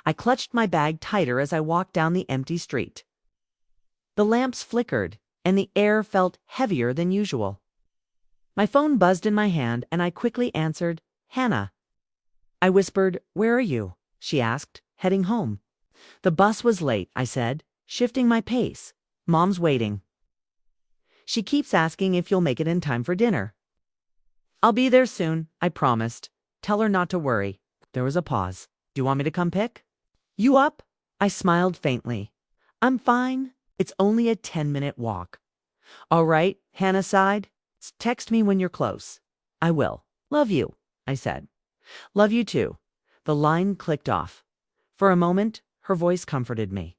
I clutched my bag tighter as I walked down the empty street. The lamps flickered, and the air felt heavier than usual. My phone buzzed in my hand, and I quickly answered, "Hannah." I whispered, "Where are you?" She asked, "Heading home." "The bus was late," I said, shifting my pace. "Mom's waiting. She keeps asking if you'll make it in time for dinner." "I'll be there soon," I promised. "Tell her not to worry." There was a pause. "Do you want me to come pick you up?" I smiled faintly. "I'm fine. It's only a 10-minute walk." "All right," Hannah sighed. "Text me when you're close." "I will. Love you," I said. "Love you too." The line clicked off. For a moment, her voice comforted me.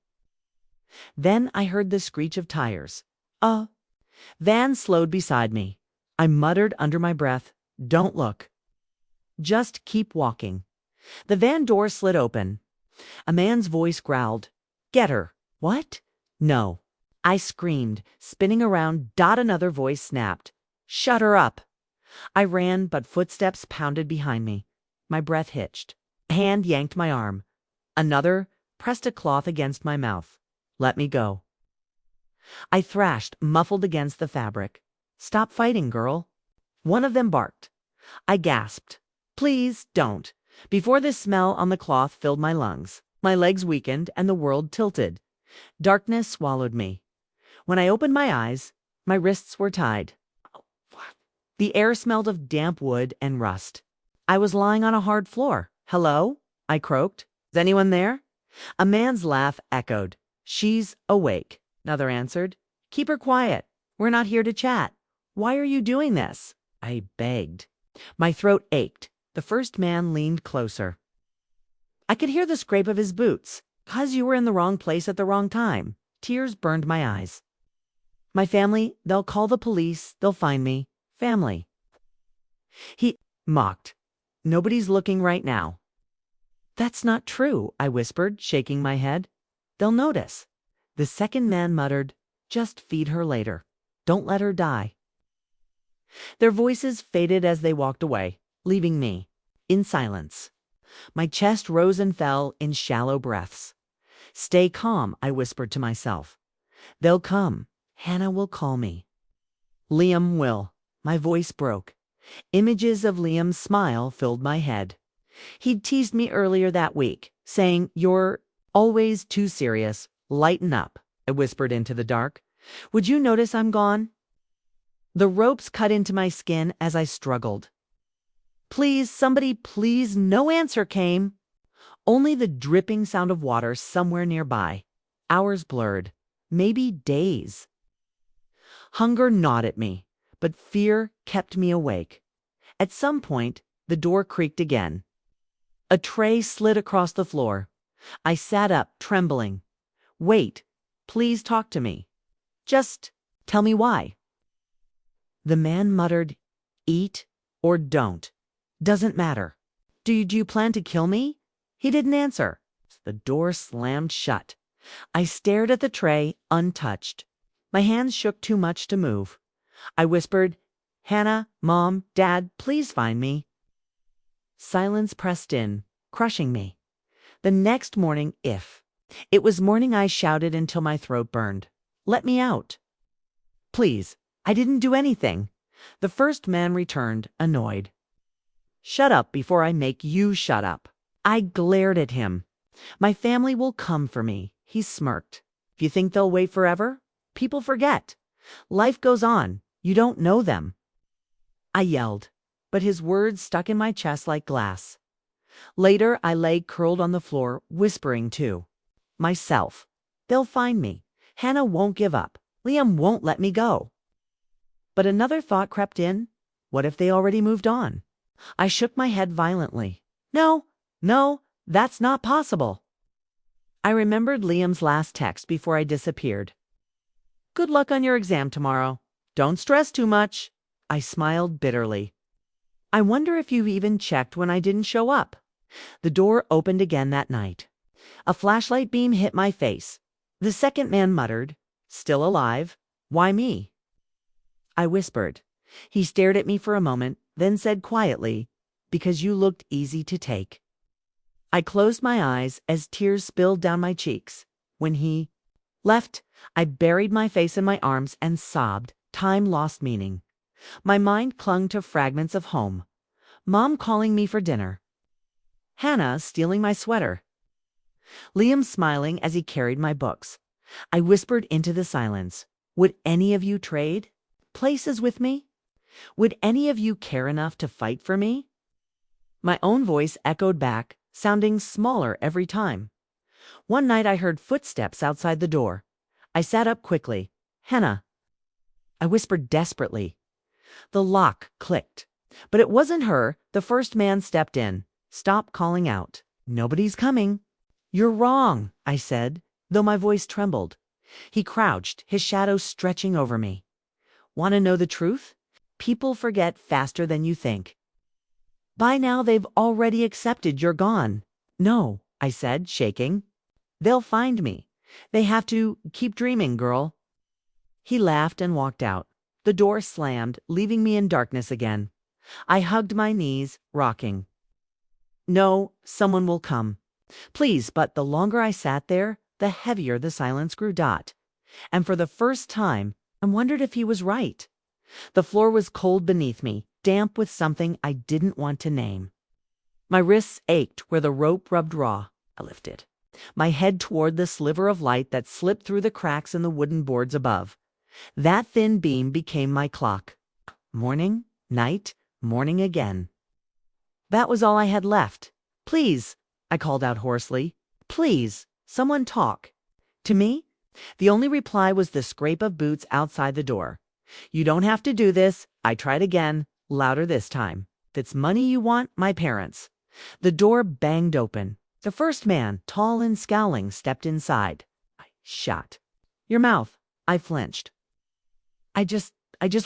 Then I heard the screech of tires. A van slowed beside me. I muttered under my breath, "Don't look. Just keep walking." The van door slid open. A man's voice growled, "Get her." "What?" "No." I screamed, spinning around. Another voice snapped, "Shut her up." I ran, but footsteps pounded behind me. My breath hitched. A hand yanked my arm. Another pressed a cloth against my mouth. "Let me go." I thrashed, muffled against the fabric. "Stop fighting, girl." One of them barked. I gasped, "Please don't," before the smell on the cloth filled my lungs. My legs weakened, and the world tilted. Darkness swallowed me. When I opened my eyes, my wrists were tied. The air smelled of damp wood and rust. I was lying on a hard floor. "Hello?" I croaked. "Is anyone there?" A man's laugh echoed. "She's awake," another answered. "Keep her quiet. We're not here to chat." "Why are you doing this?" I begged. My throat ached. The first man leaned closer. I could hear the scrape of his boots. "'Cause you were in the wrong place at the wrong time." Tears burned my eyes. "My family, they'll call the police, they'll find me. Family." He mocked. "Nobody's looking right now." "That's not true," I whispered, shaking my head. "They'll notice." The second man muttered, "Just feed her later. Don't let her die." Their voices faded as they walked away, leaving me in silence. My chest rose and fell in shallow breaths. "Stay calm," I whispered to myself. "They'll come. Hannah will call me. Liam will." My voice broke. Images of Liam's smile filled my head. He'd teased me earlier that week, saying, "You're always too serious. Lighten up," I whispered into the dark. "Would you notice I'm gone?" The ropes cut into my skin as I struggled. "Please, somebody, please." No answer came. Only the dripping sound of water somewhere nearby. Hours blurred. Maybe days. Hunger gnawed at me, but fear kept me awake. At some point, the door creaked again. A tray slid across the floor. I sat up, trembling. "Wait. Please talk to me. Just tell me why." The man muttered, "Eat or don't. Doesn't matter." Do you plan to kill me?" He didn't answer. The door slammed shut. I stared at the tray, untouched. My hands shook too much to move. I whispered, "Hannah, Mom, Dad, please find me." Silence pressed in, crushing me. The next morning, it was morning, I shouted until my throat burned. "Let me out. Please, I didn't do anything." The first man returned, annoyed. "Shut up before I make you shut up." I glared at him. "My family will come for me," he smirked. "If you think they'll wait forever? People forget. Life goes on. You don't know them." I yelled, but his words stuck in my chest like glass. Later, I lay curled on the floor, whispering to myself, "They'll find me. Hannah won't give up. Liam won't let me go." But another thought crept in. What if they already moved on? I shook my head violently. No, that's not possible. I remembered Liam's last text before I disappeared. "Good luck on your exam tomorrow. Don't stress too much." I smiled bitterly. "I wonder if you've even checked when I didn't show up." The door opened again that night. A flashlight beam hit my face. The second man muttered, "Still alive? Why me?" I whispered. He stared at me for a moment, then said quietly, "Because you looked easy to take." I closed my eyes as tears spilled down my cheeks. When he left, I buried my face in my arms and sobbed. Time lost meaning. My mind clung to fragments of home. Mom calling me for dinner. Hannah stealing my sweater. Liam smiling as he carried my books. I whispered into the silence. Would any of you trade places with me? Would any of you care enough to fight for me? My own voice echoed back, sounding smaller every time. One night I heard footsteps outside the door. I sat up quickly. Hannah. I whispered desperately. The lock clicked. But it wasn't her. The first man stepped in. Stop calling out. Nobody's coming. You're wrong, I said, though my voice trembled. He crouched, his shadow stretching over me. Want to know the truth? People forget faster than you think. By now they've already accepted you're gone. No, I said, shaking. They'll find me. They have to keep dreaming, girl. He laughed and walked out. The door slammed, leaving me in darkness again. I hugged my knees, rocking. No, someone will come. Please, but the longer I sat there, the heavier the silence grew. And for the first time, I wondered if he was right. The floor was cold beneath me, damp with something I didn't want to name. My wrists ached where the rope rubbed raw. I lifted my head toward the sliver of light that slipped through the cracks in the wooden boards above. That thin beam became my clock. Morning, night, morning again. That was all I had left. Please, I called out hoarsely. Please, someone talk. To me? The only reply was the scrape of boots outside the door. You don't have to do this. I tried again, louder this time. If it's money you want, my parents. The door banged open. The first man, tall and scowling, stepped inside. I shot. Your mouth. I flinched. I just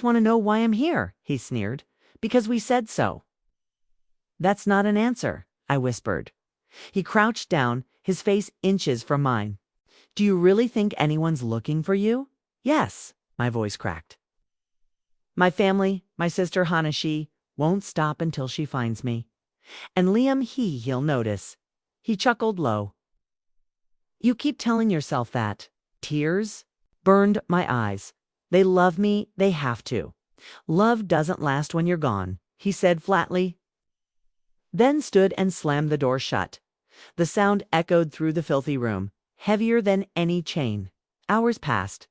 want to know why I'm here, he sneered. Because we said so. That's not an answer, I whispered. He crouched down, his face inches from mine. Do you really think anyone's looking for you? Yes, my voice cracked. My family, my sister Hannah, she won't stop until she finds me. And Liam, he'll notice. He chuckled low. You keep telling yourself that. Tears burned my eyes. They love me, they have to. Love doesn't last when you're gone, he said flatly. Then stood and slammed the door shut. The sound echoed through the filthy room, heavier than any chain. Hours passed.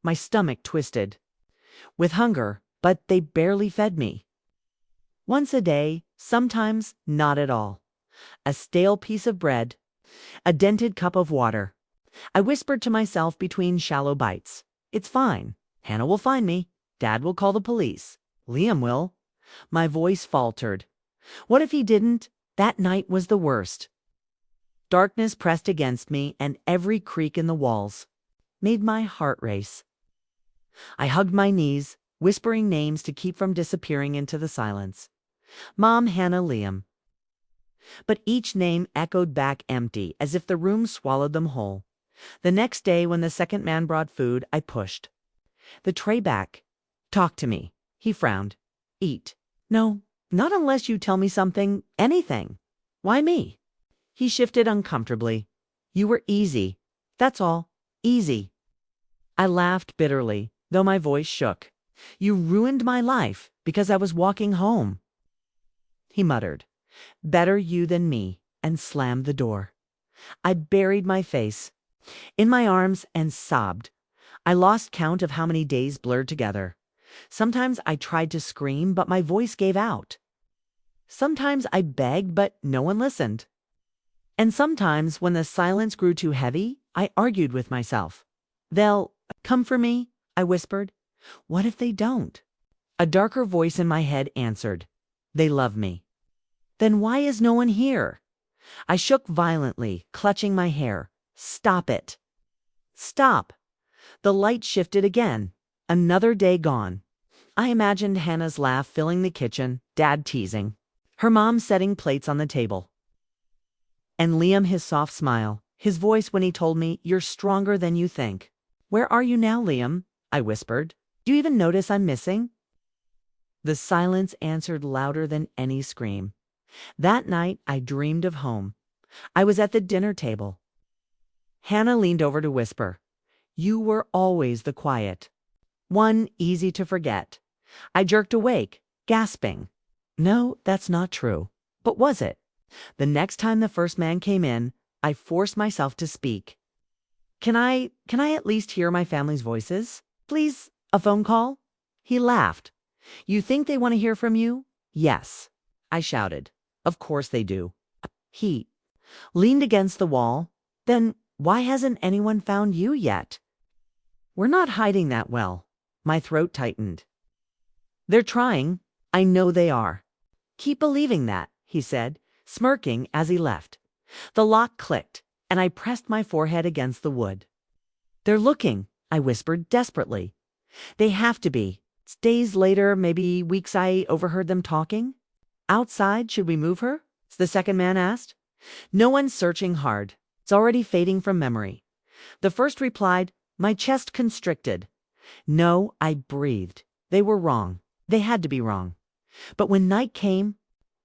My stomach twisted with hunger, but they barely fed me. Once a day, sometimes not at all. A stale piece of bread, a dented cup of water. I whispered to myself between shallow bites. It's fine. Hannah will find me. Dad will call the police. Liam will. My voice faltered. What if he didn't? That night was the worst. Darkness pressed against me, and every creak in the walls made my heart race. I hugged my knees, whispering names to keep from disappearing into the silence. Mom, Hannah, Liam. But each name echoed back empty, as if the room swallowed them whole. The next day, when the second man brought food, I pushed the tray back. Talk to me. He frowned. Eat. No, not unless you tell me something, anything. Why me? He shifted uncomfortably. You were easy. That's all. Easy. I laughed bitterly, though my voice shook. You ruined my life because I was walking home. He muttered, better you than me, and slammed the door. I buried my face in my arms and sobbed. I lost count of how many days blurred together. Sometimes I tried to scream, but my voice gave out. Sometimes I begged, but no one listened. And sometimes, when the silence grew too heavy, I argued with myself. They'll come for me, I whispered. What if they don't? A darker voice in my head answered. They love me. Then why is no one here? I shook violently, clutching my hair. Stop it. Stop. The light shifted again. Another day gone. I imagined Hannah's laugh filling the kitchen, Dad teasing, her mom setting plates on the table. And Liam, his soft smile, his voice when he told me, you're stronger than you think. Where are you now, Liam? I whispered. Do you even notice I'm missing? The silence answered louder than any scream. That night, I dreamed of home. I was at the dinner table. Hannah leaned over to whisper, "You were always the quiet one, easy to forget." I jerked awake, gasping. No, that's not true. But was it? The next time the first man came in, I forced myself to speak. Can I at least hear my family's voices? Please, a phone call?" He laughed. "You think they want to hear from you?" "Yes," I shouted. "Of course they do." He leaned against the wall. "Then why hasn't anyone found you yet?" "We're not hiding that well." My throat tightened. "They're trying. I know they are." "Keep believing that," he said, smirking as he left. The lock clicked, and I pressed my forehead against the wood. "They're looking," I whispered desperately. "They have to be." Days later, maybe weeks, I overheard them talking. "Outside, should we move her?" the second man asked. "No one's searching hard. It's already fading from memory." The first replied, my chest constricted. No, I breathed. They were wrong. They had to be wrong. But when night came,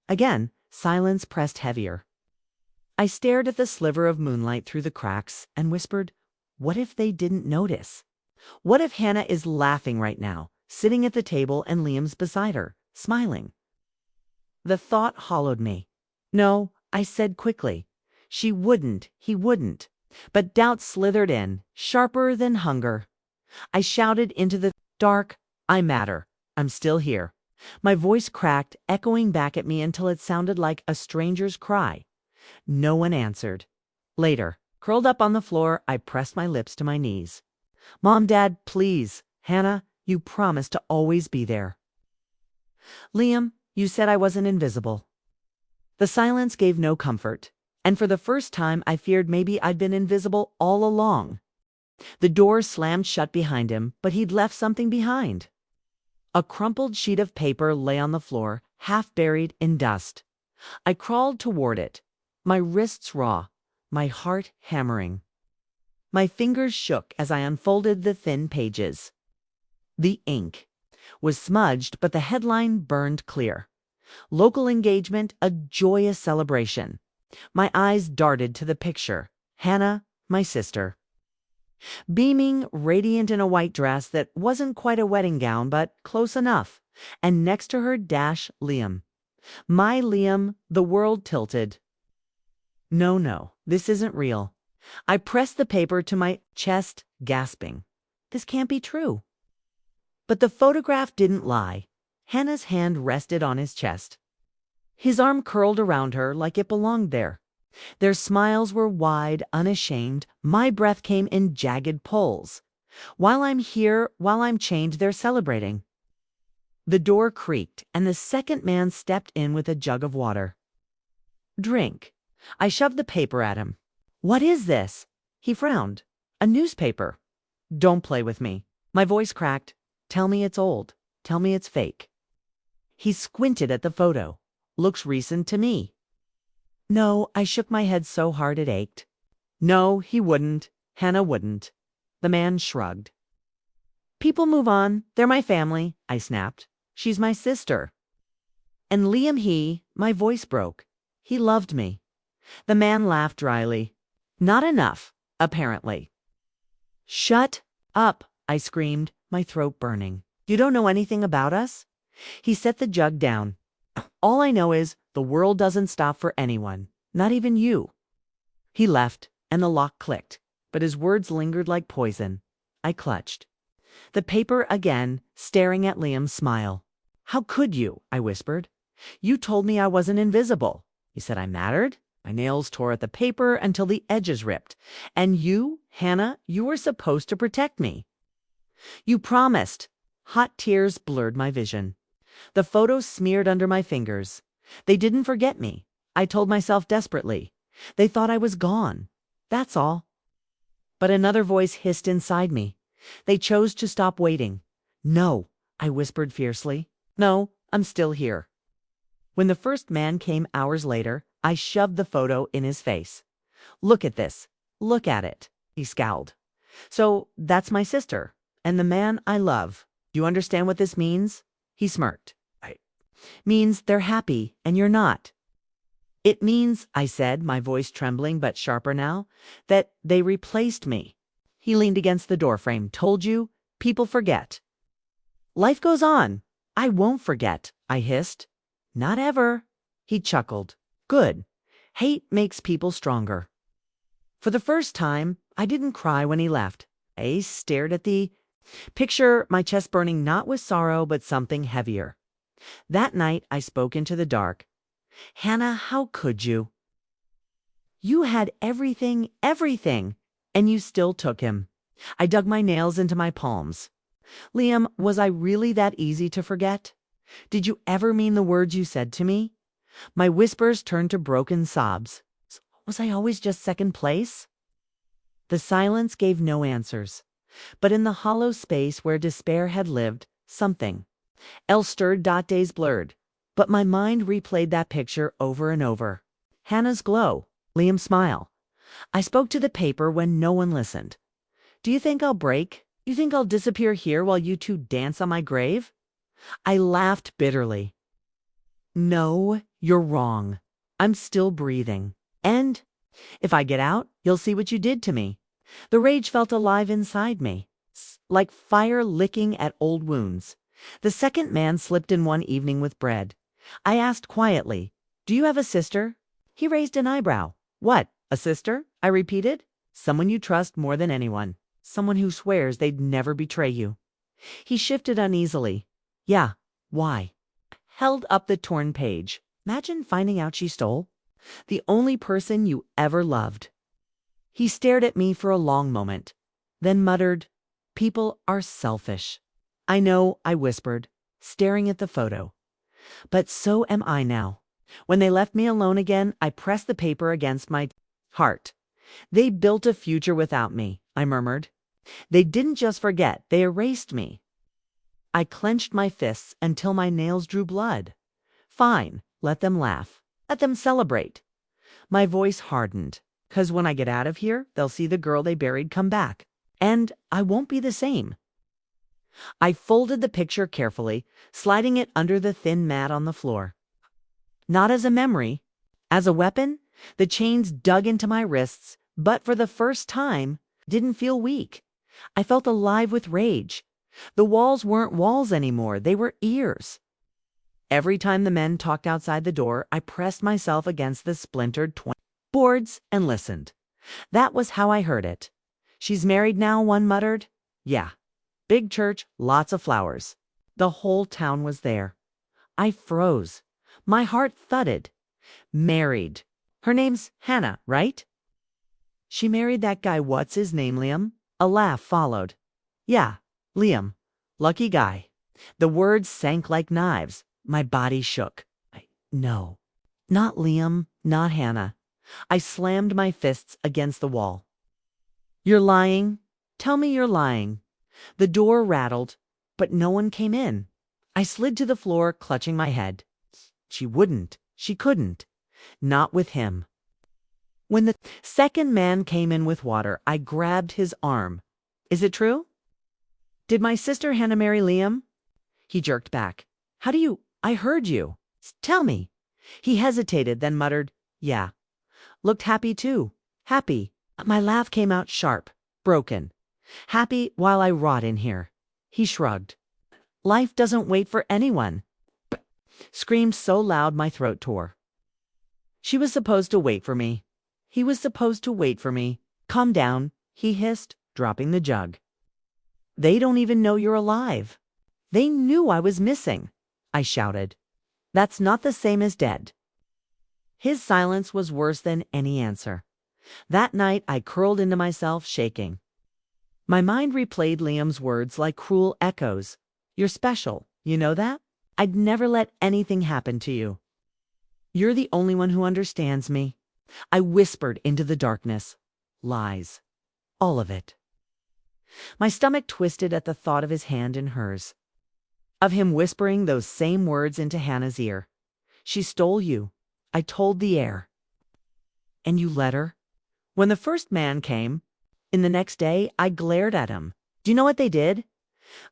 again, silence pressed heavier. I stared at the sliver of moonlight through the cracks and whispered, what if they didn't notice? What if Hannah is laughing right now, sitting at the table and Liam's beside her, smiling? The thought hollowed me. "No," I said quickly. "She wouldn't, he wouldn't." But doubt slithered in, sharper than hunger. I shouted into the dark, "I matter. I'm still here." My voice cracked, echoing back at me until it sounded like a stranger's cry. No one answered. Later, curled up on the floor, I pressed my lips to my knees. "Mom, Dad, please. Hannah, you promised to always be there." "Liam, you said I wasn't invisible." The silence gave no comfort, and for the first time I feared maybe I'd been invisible all along. The door slammed shut behind him, but he'd left something behind. A crumpled sheet of paper lay on the floor, half buried in dust. I crawled toward it, my wrists raw, my heart hammering. My fingers shook as I unfolded the thin pages. The ink was smudged, but the headline burned clear. Local engagement, a joyous celebration. My eyes darted to the picture. Hannah, my sister. Beaming, radiant in a white dress that wasn't quite a wedding gown, but close enough. And next to her dash Liam. My Liam, the world tilted. No, this isn't real. I pressed the paper to my chest, gasping. This can't be true. But the photograph didn't lie. Hannah's hand rested on his chest. His arm curled around her like it belonged there. Their smiles were wide, unashamed. My breath came in jagged pulls. While I'm here, while I'm chained, they're celebrating. The door creaked, and the second man stepped in with a jug of water. "Drink." I shoved the paper at him. "What is this?" He frowned. "A newspaper." "Don't play with me." My voice cracked. "Tell me it's old. Tell me it's fake." He squinted at the photo. "Looks recent to me." No, I shook my head so hard it ached. No, he wouldn't. Hannah wouldn't. The man shrugged. "People move on. They're my family," I snapped. "She's my sister." "And Liam, my voice broke. He loved me." The man laughed dryly. "Not enough, apparently." "Shut up," I screamed, my throat burning. "You don't know anything about us?" He set the jug down. "All I know is the world doesn't stop for anyone, not even you." He left, and the lock clicked, but his words lingered like poison. I clutched the paper again, staring at Liam's smile. "How could you?" I whispered. "You told me I wasn't invisible. You said I mattered." My nails tore at the paper until the edges ripped. "And you, Hannah, you were supposed to protect me." "You promised." Hot tears blurred my vision. The photos smeared under my fingers. They didn't forget me. I told myself desperately. They thought I was gone. That's all. But another voice hissed inside me. They chose to stop waiting. "No," I whispered fiercely. "No, I'm still here." When the first man came hours later, I shoved the photo in his face. "Look at this. Look at it." He scowled. "So that's my sister, and the man I love. Do you understand what this means?" He smirked. "Means they're happy, and you're not." It means, I said, my voice trembling but sharper now, that they replaced me. He leaned against the doorframe. Told you, people forget. Life goes on. I won't forget, I hissed. Not ever. He chuckled. Good. Hate makes people stronger. For the first time, I didn't cry when he left. I stared at the picture, my chest burning not with sorrow but something heavier. That night, I spoke into the dark. Hannah, how could you? You had everything, and you still took him. I dug my nails into my palms. Liam, was I really that easy to forget? Did you ever mean the words you said to me? My whispers turned to broken sobs. Was I always just second place? The silence gave no answers, but in the hollow space where despair had lived, something else stirred. Days blurred, but my mind replayed that picture over and over. Hannah's glow, Liam's smile. I spoke to the paper when no one listened. Do you think I'll break? You think I'll disappear here while you two dance on my grave? I laughed bitterly. No, you're wrong. I'm still breathing. And if I get out, you'll see what you did to me. The rage felt alive inside me, like fire licking at old wounds. The second man slipped in one evening with bread. I asked quietly, do you have a sister? He raised an eyebrow. What, a sister? I repeated. Someone you trust more than anyone. Someone who swears they'd never betray you. He shifted uneasily. Yeah, why? Held up the torn page. Imagine finding out she stole the only person you ever loved. He stared at me for a long moment, then muttered, people are selfish. I know, I whispered, staring at the photo. But so am I now. When they left me alone again, I pressed the paper against my heart. They built a future without me, I murmured. They didn't just forget, they erased me. I clenched my fists until my nails drew blood. Fine, let them laugh. Let them celebrate. My voice hardened, 'cause when I get out of here, they'll see the girl they buried come back. And I won't be the same. I folded the picture carefully, sliding it under the thin mat on the floor. Not as a memory, as a weapon. The chains dug into my wrists, but for the first time, didn't feel weak. I felt alive with rage. The walls weren't walls anymore, they were ears. Every time the men talked outside the door, I pressed myself against the splintered boards and listened. That was how I heard it. She's married now, one muttered. Yeah. Big church, lots of flowers. The whole town was there. I froze. My heart thudded. Married. Her name's Hannah, right? She married that guy, what's his name, Liam? A laugh followed. Yeah, Liam. Lucky guy. The words sank like knives. My body shook. No. Not Liam, not Hannah. I slammed my fists against the wall. You're lying. Tell me you're lying. The door rattled, but no one came in. I slid to the floor, clutching my head. She wouldn't. She couldn't. Not with him. When the second man came in with water, I grabbed his arm. Is it true? Did my sister Hannah marry Liam? He jerked back. How do you? I heard you. Tell me. He hesitated, then muttered, yeah. Looked happy too. Happy. My laugh came out sharp, broken. Happy while I rot in here. He shrugged. Life doesn't wait for anyone. Screamed so loud my throat tore. She was supposed to wait for me. He was supposed to wait for me. Calm down, he hissed, dropping the jug. They don't even know you're alive. They knew I was missing, I shouted. That's not the same as dead. His silence was worse than any answer. That night I curled into myself, shaking. My mind replayed Liam's words like cruel echoes. You're special, you know that? I'd never let anything happen to you. You're the only one who understands me. I whispered into the darkness. Lies. All of it. My stomach twisted at the thought of his hand in hers. Of him whispering those same words into Hannah's ear. She stole you. I told the air. And you let her? When the first man came, in the next day, I glared at him. Do you know what they did?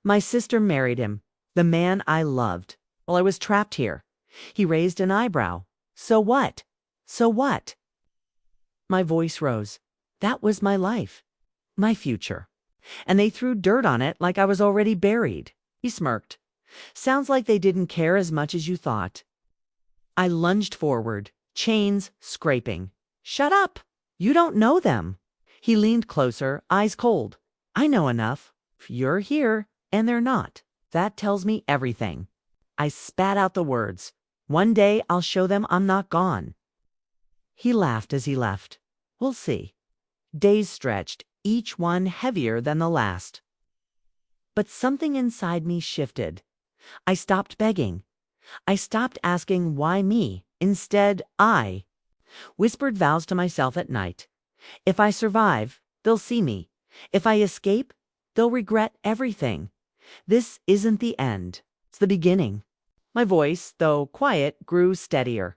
My sister married him, the man I loved, while I was trapped here. He raised an eyebrow. So what? So what? My voice rose. That was my life. My future. And they threw dirt on it like I was already buried. He smirked. Sounds like they didn't care as much as you thought. I lunged forward, chains scraping. Shut up! You don't know them. He leaned closer, eyes cold. I know enough. You're here, and they're not. That tells me everything. I spat out the words. One day I'll show them I'm not gone. He laughed as he left. We'll see. Days stretched, each one heavier than the last. But something inside me shifted. I stopped begging. I stopped asking why me. Instead, I whispered vows to myself at night. If I survive, they'll see me. If I escape, they'll regret everything. This isn't the end. It's the beginning. My voice, though quiet, grew steadier.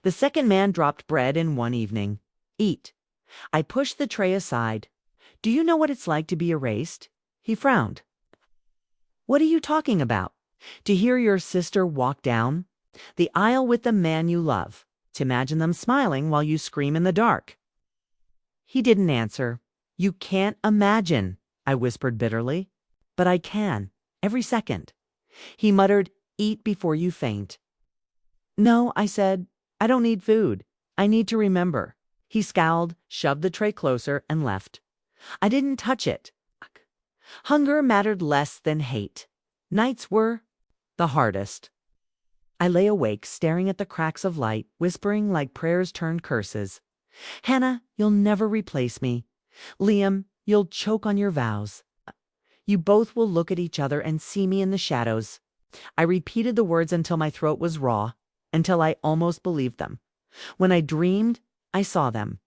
The second man dropped bread in one evening. Eat. I pushed the tray aside. Do you know what it's like to be erased? He frowned. What are you talking about? To hear your sister walk down the aisle with the man you love. To imagine them smiling while you scream in the dark. He didn't answer. You can't imagine, I whispered bitterly. But I can, every second. He muttered, eat before you faint. No, I said, I don't need food. I need to remember. He scowled, shoved the tray closer, and left. I didn't touch it. Hunger mattered less than hate. Nights were the hardest. I lay awake, staring at the cracks of light, whispering like prayers turned curses. Hannah, you'll never replace me. Liam, you'll choke on your vows. You both will look at each other and see me in the shadows. I repeated the words until my throat was raw, until I almost believed them. When I dreamed, I saw them.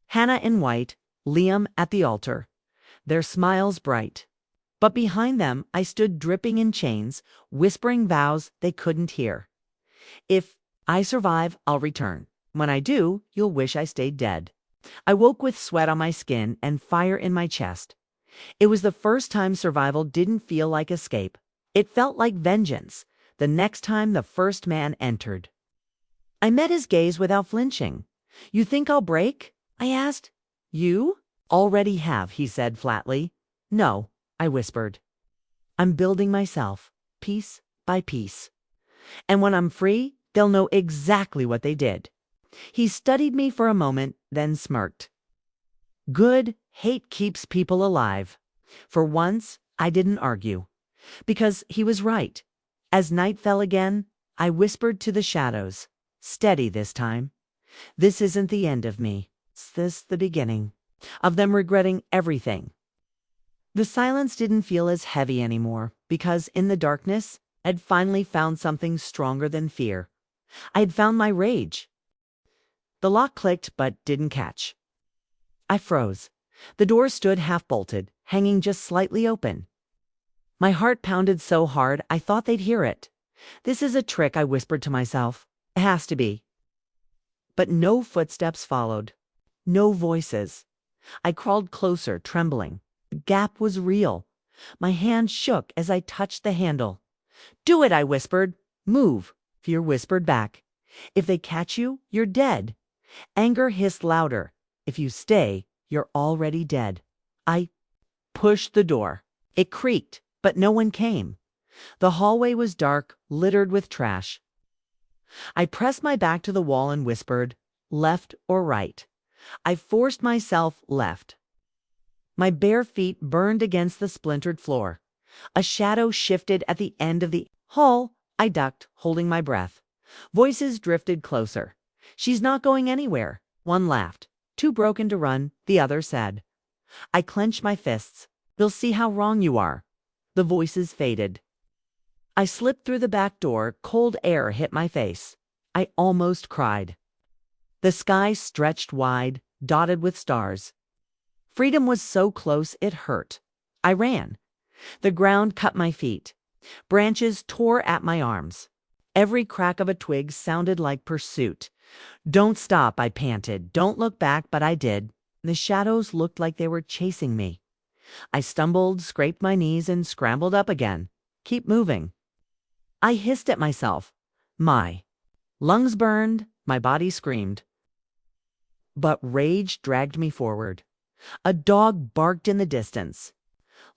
Hannah in white, Liam at the altar, their smiles bright. But behind them, I stood dripping in chains, whispering vows they couldn't hear. If I survive, I'll return. When I do, you'll wish I stayed dead. I woke with sweat on my skin and fire in my chest. It was the first time survival didn't feel like escape. It felt like vengeance, the next time the first man entered. I met his gaze without flinching. You think I'll break? I asked. You? Already have, he said flatly. No, I whispered. I'm building myself, piece by piece. And when I'm free, they'll know exactly what they did. He studied me for a moment, then smirked. Good hate keeps people alive. For once, I didn't argue. Because he was right. As night fell again, I whispered to the shadows. Steady this time. This isn't the end of me. It's this the beginning. Of them regretting everything. The silence didn't feel as heavy anymore, because in the darkness, I'd finally found something stronger than fear. I had found my rage. The lock clicked but didn't catch. I froze. The door stood half-bolted, hanging just slightly open. My heart pounded so hard I thought they'd hear it. This is a trick, I whispered to myself. It has to be. But no footsteps followed. No voices. I crawled closer, trembling. The gap was real. My hand shook as I touched the handle. Do it, I whispered. Move. Fear whispered back. If they catch you, you're dead. Anger hissed louder. If you stay, you're already dead. I pushed the door. It creaked, but no one came. The hallway was dark, littered with trash. I pressed my back to the wall and whispered, left or right. I forced myself left. My bare feet burned against the splintered floor. A shadow shifted at the end of the hall. I ducked, holding my breath. Voices drifted closer. She's not going anywhere. One laughed. Too broken to run, the other said. I clenched my fists. They'll see how wrong you are. The voices faded. I slipped through the back door. Cold air hit my face. I almost cried. The sky stretched wide, dotted with stars. Freedom was so close it hurt. I ran. The ground cut my feet. Branches tore at my arms. Every crack of a twig sounded like pursuit. Don't stop, I panted. Don't look back, but I did. The shadows looked like they were chasing me. I stumbled, scraped my knees, and scrambled up again. Keep moving. I hissed at myself. My lungs burned, My body screamed. But rage dragged me forward. A dog barked in the distance.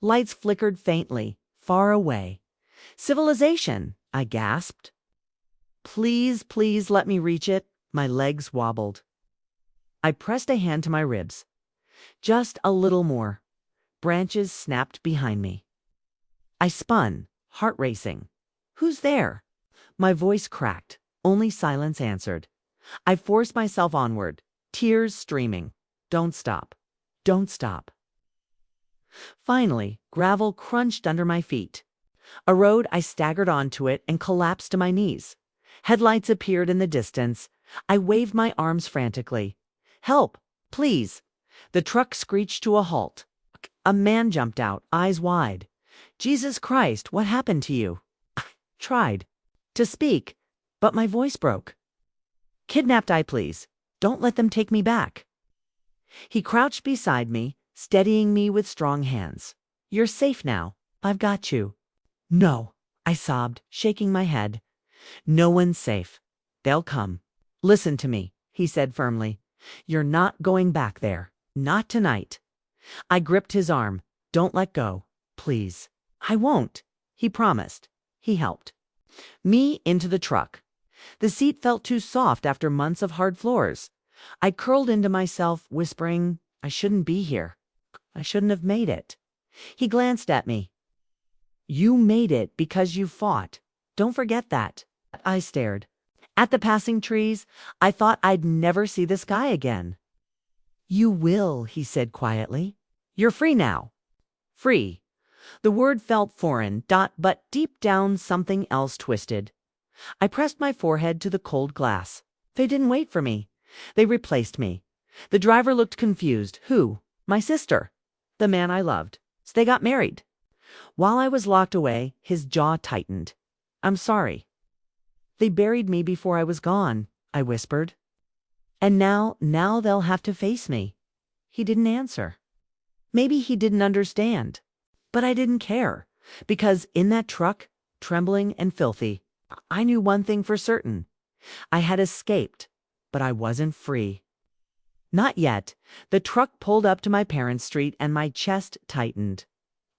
Lights flickered faintly, far away. Civilization, I gasped. Please, please let me reach it. My legs wobbled. I pressed a hand to my ribs. Just a little more. Branches snapped behind me. I spun, heart racing. Who's there? My voice cracked. Only silence answered. I forced myself onward, tears streaming. Don't stop. Don't stop. Finally, gravel crunched under my feet. A road, I staggered onto it and collapsed to my knees. Headlights appeared in the distance. I waved my arms frantically. Help, please. The truck screeched to a halt. A man jumped out, eyes wide. Jesus Christ, what happened to you? I tried to speak, but my voice broke. Kidnapped, I please. Don't let them take me back. He crouched beside me, steadying me with strong hands. You're safe now. I've got you. No, I sobbed, shaking my head. No one's safe. They'll come. Listen to me, he said firmly. You're not going back there. Not tonight. I gripped his arm. Don't let go. Please. I won't. He promised. He helped me into the truck. The seat felt too soft after months of hard floors. I curled into myself, whispering, I shouldn't be here. I shouldn't have made it. He glanced at me. You made it because you fought. Don't forget that. I stared. At the passing trees, I thought I'd never see the sky again. You will, he said quietly. You're free now. Free. The word felt foreign, but deep down something else twisted. I pressed my forehead to the cold glass. They didn't wait for me. They replaced me. The driver looked confused. Who? My sister. The man I loved. So they got married. While I was locked away, his jaw tightened. I'm sorry. They buried me before I was gone, I whispered. And now they'll have to face me. He didn't answer. Maybe he didn't understand. But I didn't care, because in that truck, trembling and filthy, I knew one thing for certain. I had escaped, but I wasn't free. Not yet. The truck pulled up to my parents' street and my chest tightened.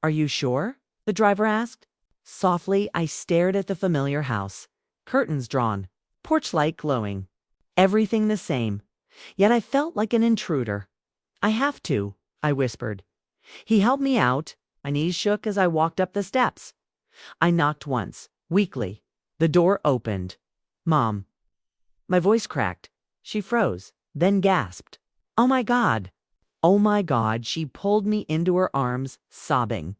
Are you sure? The driver asked. Softly, I stared at the familiar house. Curtains drawn, porch light glowing. Everything the same. Yet I felt like an intruder. I have to, I whispered. He helped me out. My knees shook as I walked up the steps. I knocked once, weakly. The door opened. Mom. My voice cracked. She froze, then gasped. Oh my God. Oh my God. She pulled me into her arms, sobbing.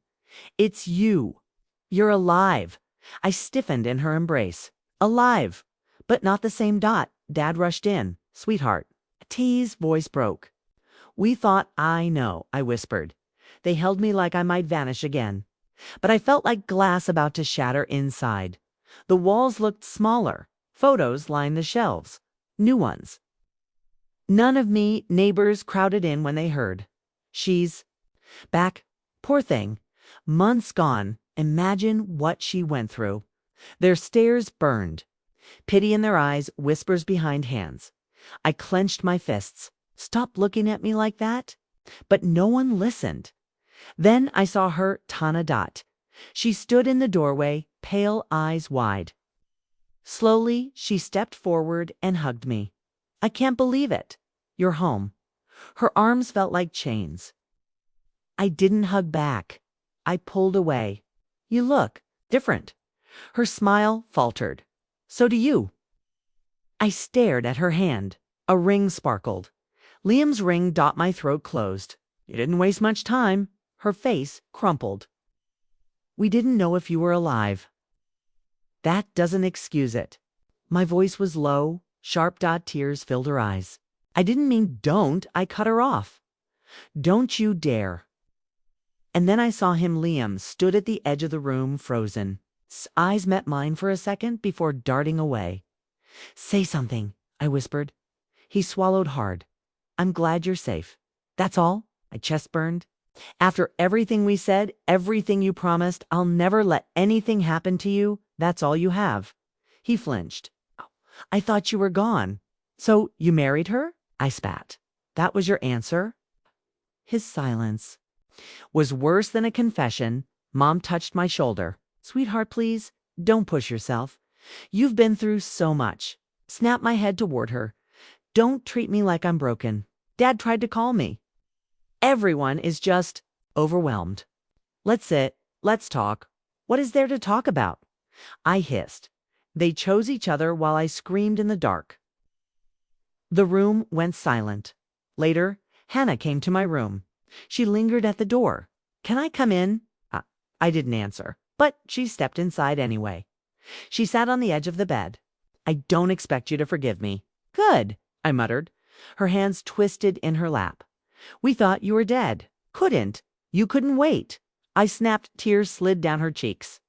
It's you. You're alive. I stiffened in her embrace. Alive. But not the same Dot. Dad rushed in. Sweetheart. T's voice broke. We thought, I know, I whispered. They held me like I might vanish again. But I felt like glass about to shatter inside. The walls looked smaller. Photos lined the shelves. New ones. None of me, neighbors crowded in when they heard. She's back. Poor thing. Months gone. Imagine what she went through. Their stares burned. Pity in their eyes, whispers behind hands. I clenched my fists. Stop looking at me like that. But no one listened. Then I saw her, Tana Dot. She stood in the doorway, pale eyes wide. Slowly, she stepped forward and hugged me. I can't believe it. You're home. Her arms felt like chains. I didn't hug back. I pulled away. You look different. Her smile faltered. So do you. I stared at her hand. A ring sparkled. Liam's ring. My throat closed. You didn't waste much time. Her face crumpled. We didn't know if you were alive. That doesn't excuse it. My voice was low. Sharp. Tears filled her eyes. I didn't mean don't. I cut her off. Don't you dare. And then I saw him. Liam stood at the edge of the room, frozen. His eyes met mine for a second before darting away. Say something, I whispered. He swallowed hard. I'm glad you're safe. That's all? My chest burned. After everything we said, everything you promised, I'll never let anything happen to you. That's all you have. He flinched. I thought you were gone. So you married her? I spat. That was your answer? His silence was worse than a confession. Mom touched my shoulder. Sweetheart, please, don't push yourself. You've been through so much. Snapped my head toward her. Don't treat me like I'm broken. Dad tried to call me. Everyone is just overwhelmed. Let's sit. Let's talk. What is there to talk about? I hissed. They chose each other while I screamed in the dark. The room went silent. Later, Hannah came to my room. She lingered at the door. Can I come in? I didn't answer, but she stepped inside anyway. She sat on the edge of the bed. I don't expect you to forgive me. Good, I muttered. Her hands twisted in her lap. We thought you were dead. Couldn't. You couldn't wait. I snapped. Tears slid down her cheeks.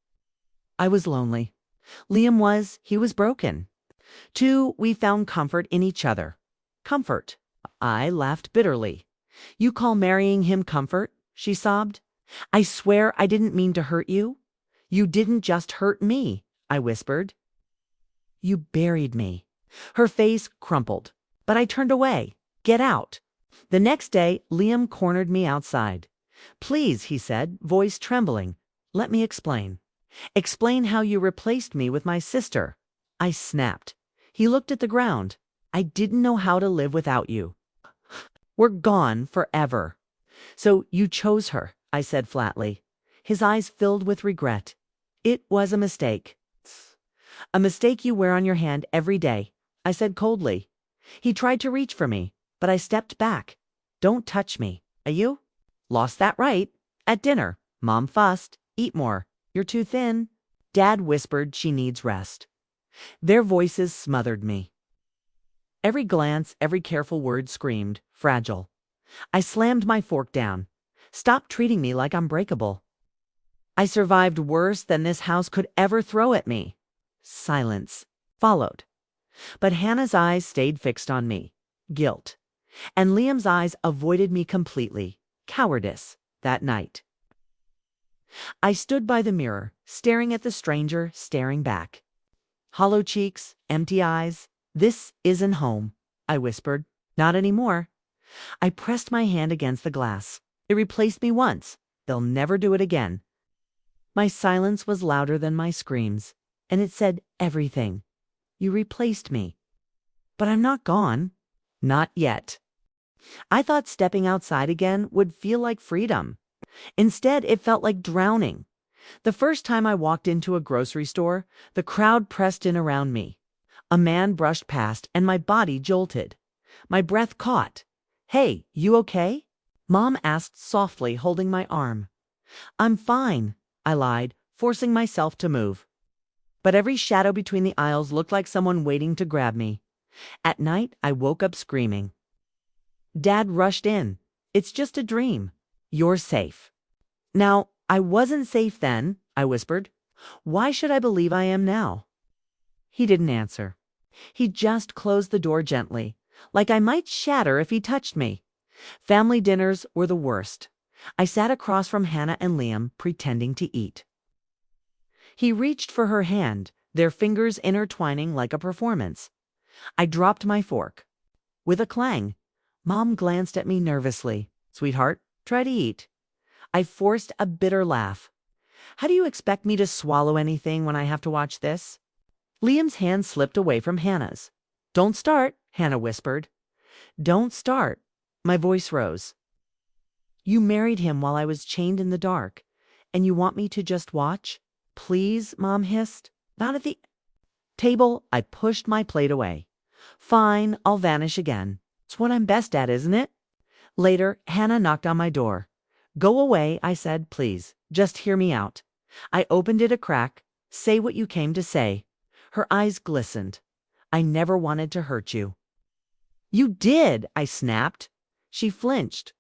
I was lonely. Liam was. He was broken. 2, we found comfort in each other. Comfort. I laughed bitterly. You call marrying him comfort? She sobbed. I swear I didn't mean to hurt you. You didn't just hurt me, I whispered. You buried me. Her face crumpled, but I turned away. Get out. The next day, Liam cornered me outside. Please, he said, voice trembling. Let me explain. Explain how you replaced me with my sister. I snapped. He looked at the ground. I didn't know how to live without you. We're gone forever. So you chose her, I said flatly. His eyes filled with regret. It was a mistake. A mistake you wear on your hand every day, I said coldly. He tried to reach for me, but I stepped back. Don't touch me. Are you? Lost that right. At dinner, Mom fussed. Eat more. You're too thin. Dad whispered she needs rest. Their voices smothered me. Every glance, every careful word screamed, fragile. I slammed my fork down. Stop treating me like I'm breakable. I survived worse than this house could ever throw at me. Silence followed. But Hannah's eyes stayed fixed on me. Guilt. And Liam's eyes avoided me completely. Cowardice. That night. I stood by the mirror, staring at the stranger, staring back. Hollow cheeks, empty eyes. This isn't home, I whispered. Not anymore. I pressed my hand against the glass. It replaced me once. They'll never do it again. My silence was louder than my screams, and it said everything. You replaced me. But I'm not gone. Not yet. I thought stepping outside again would feel like freedom. Instead, it felt like drowning. The first time I walked into a grocery store, the crowd pressed in around me. A man brushed past, and my body jolted. My breath caught. Hey, you okay? Mom asked softly, holding my arm. I'm fine, I lied, forcing myself to move. But every shadow between the aisles looked like someone waiting to grab me. At night, I woke up screaming. Dad rushed in. It's just a dream. You're safe. Now, I wasn't safe then, I whispered. Why should I believe I am now? He didn't answer. He just closed the door gently, like I might shatter if he touched me. Family dinners were the worst. I sat across from Hannah and Liam, pretending to eat. He reached for her hand, their fingers intertwining like a performance. I dropped my fork. With a clang, Mom glanced at me nervously. Sweetheart, try to eat. I forced a bitter laugh. How do you expect me to swallow anything when I have to watch this? Liam's hand slipped away from Hannah's. Don't start, Hannah whispered. Don't start. My voice rose. You married him while I was chained in the dark, and you want me to just watch? Please, Mom hissed. Not at the table. I pushed my plate away. Fine, I'll vanish again. It's what I'm best at, isn't it? Later, Hannah knocked on my door. Go away, I said, please. Just hear me out. I opened it a crack. Say what you came to say. Her eyes glistened. I never wanted to hurt you. You did, I snapped. She flinched.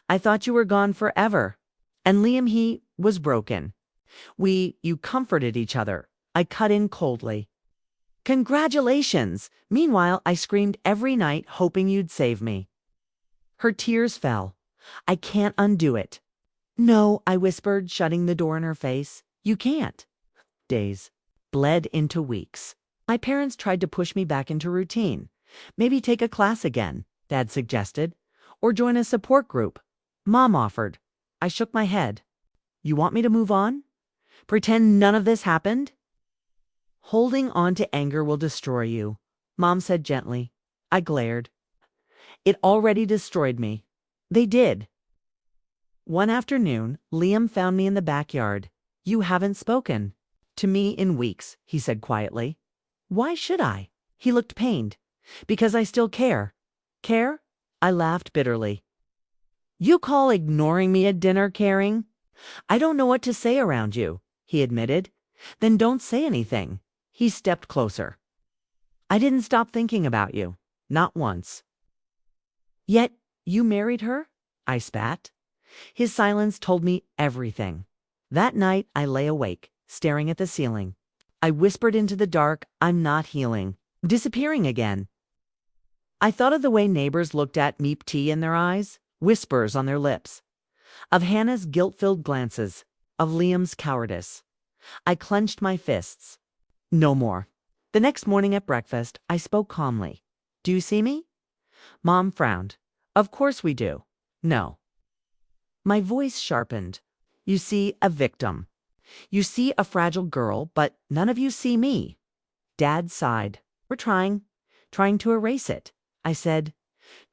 I thought you were gone forever. And Liam, he was broken. You comforted each other. I cut in coldly. Congratulations! Meanwhile, I screamed every night, hoping you'd save me. Her tears fell. I can't undo it. No, I whispered, shutting the door in her face. You can't. Days bled into weeks. My parents tried to push me back into routine. Maybe take a class again, Dad suggested, or join a support group. Mom offered. I shook my head. You want me to move on? Pretend none of this happened? Holding on to anger will destroy you, Mom said gently. I glared. It already destroyed me. They did. One afternoon, Liam found me in the backyard. You haven't spoken to me in weeks, he said quietly. Why should I? He looked pained. Because I still care. Care? I laughed bitterly. You call ignoring me at dinner caring? I don't know what to say around you, he admitted. Then don't say anything. He stepped closer. I didn't stop thinking about you. Not once. Yet you married her? I spat. His silence told me everything. That night I lay awake, staring at the ceiling. I whispered into the dark, I'm not healing. Disappearing again. I thought of the way neighbors looked at Meep tea in their eyes, whispers on their lips. Of Hannah's guilt-filled glances, of Liam's cowardice. I clenched my fists. No more. The next morning at breakfast, I spoke calmly. Do you see me? Mom frowned. Of course we do. No. My voice sharpened. You see a victim. You see a fragile girl, but none of you see me. Dad sighed. We're trying to erase it. I said,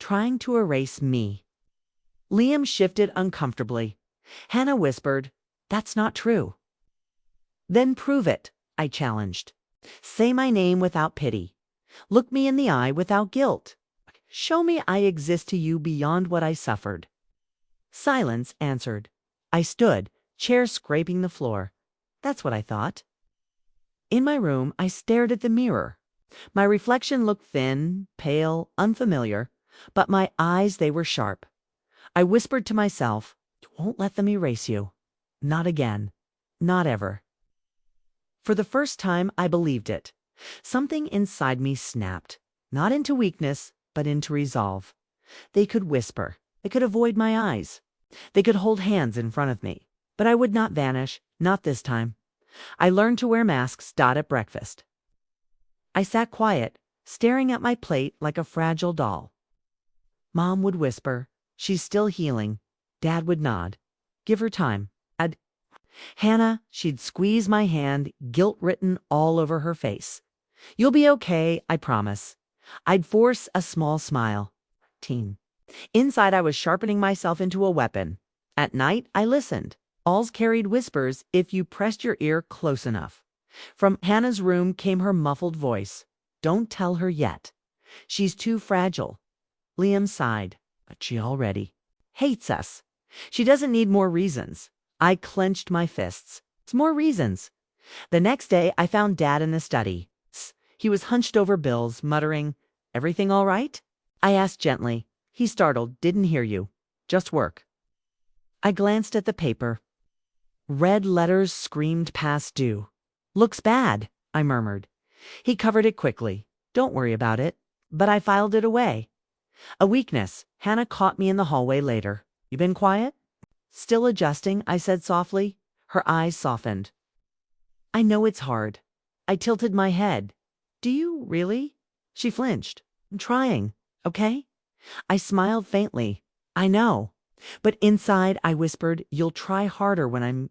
trying to erase me. Liam shifted uncomfortably. Hannah whispered, that's not true. Then prove it, I challenged. Say my name without pity. Look me in the eye without guilt. Show me I exist to you beyond what I suffered. Silence answered. I stood, chair scraping the floor. That's what I thought. In my room, I stared at the mirror. My reflection looked thin, pale, unfamiliar, but my eyes, they were sharp. I whispered to myself, won't let them erase you. Not again. Not ever. For the first time, I believed it. Something inside me snapped, not into weakness, but into resolve. They could whisper. They could avoid my eyes. They could hold hands in front of me. But I would not vanish, not this time. I learned to wear masks. At breakfast. I sat quiet, staring at my plate like a fragile doll. Mom would whisper, she's still healing. Dad would nod. Give her time. Hannah, she'd squeeze my hand, guilt written all over her face. You'll be okay, I promise. I'd force a small smile. Teen. Inside, I was sharpening myself into a weapon. At night, I listened. Alls carried whispers if you pressed your ear close enough. From Hannah's room came her muffled voice. Don't tell her yet. She's too fragile. Liam sighed. But she already hates us. She doesn't need more reasons. I clenched my fists. It's more reasons. The next day, I found Dad in the study. He was hunched over bills, muttering, Everything all right? I asked gently. He startled. Didn't hear you. Just work. I glanced at the paper. Red letters screamed past due. Looks bad, I murmured. He covered it quickly. Don't worry about it. But I filed it away. A weakness. Hannah caught me in the hallway later. You been quiet? Still adjusting, I said softly. Her eyes softened. I know it's hard. I tilted my head. Do you really? She flinched. I'm trying, okay? I smiled faintly. I know. But inside, I whispered, you'll try harder when I'm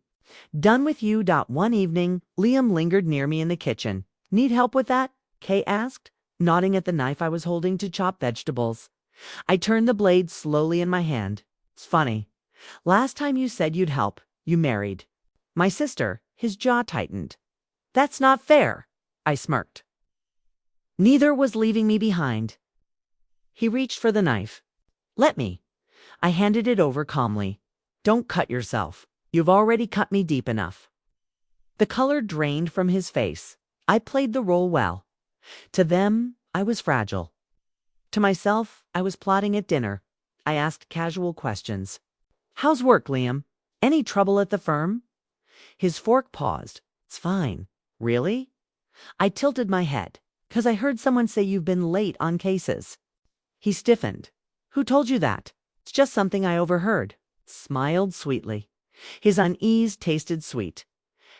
done with you. One evening, Liam lingered near me in the kitchen. Need help with that? Kay asked, nodding at the knife I was holding to chop vegetables. I turned the blade slowly in my hand. It's funny. Last time you said you'd help, you married my sister. His jaw tightened. That's not fair, I smirked. Neither was leaving me behind. He reached for the knife. Let me. I handed it over calmly. Don't cut yourself. You've already cut me deep enough. The color drained from his face. I played the role well. To them, I was fragile. To myself, I was plotting at dinner. I asked casual questions. How's work, Liam? Any trouble at the firm? His fork paused. It's fine. Really? I tilted my head, 'cause I heard someone say you've been late on cases. He stiffened. Who told you that? It's just something I overheard. Smiled sweetly. His unease tasted sweet.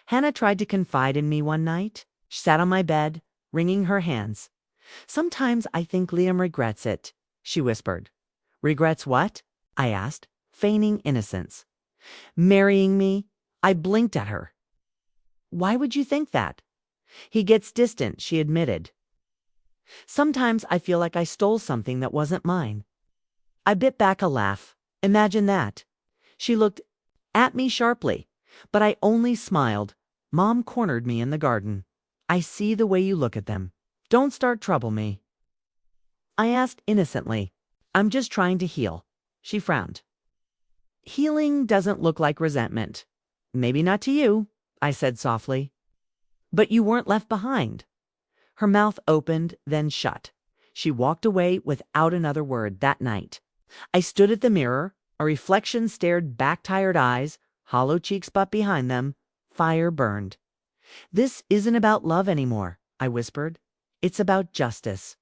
Hannah tried to confide in me one night. She sat on my bed, wringing her hands. Sometimes I think Liam regrets it, she whispered. Regrets what? I asked, feigning innocence. Marrying me? I blinked at her. Why would you think that? He gets distant, she admitted. Sometimes I feel like I stole something that wasn't mine. I bit back a laugh. Imagine that. She looked at me sharply, but I only smiled. Mom cornered me in the garden. I see the way you look at them. Don't start trouble me. I asked innocently. I'm just trying to heal. She frowned. Healing doesn't look like resentment. Maybe not to you, I said softly. But you weren't left behind. Her mouth opened, then shut. She walked away without another word that night. I stood at the mirror. A reflection stared back tired eyes, hollow cheeks but behind them. Fire burned. This isn't about love anymore, I whispered. It's about justice.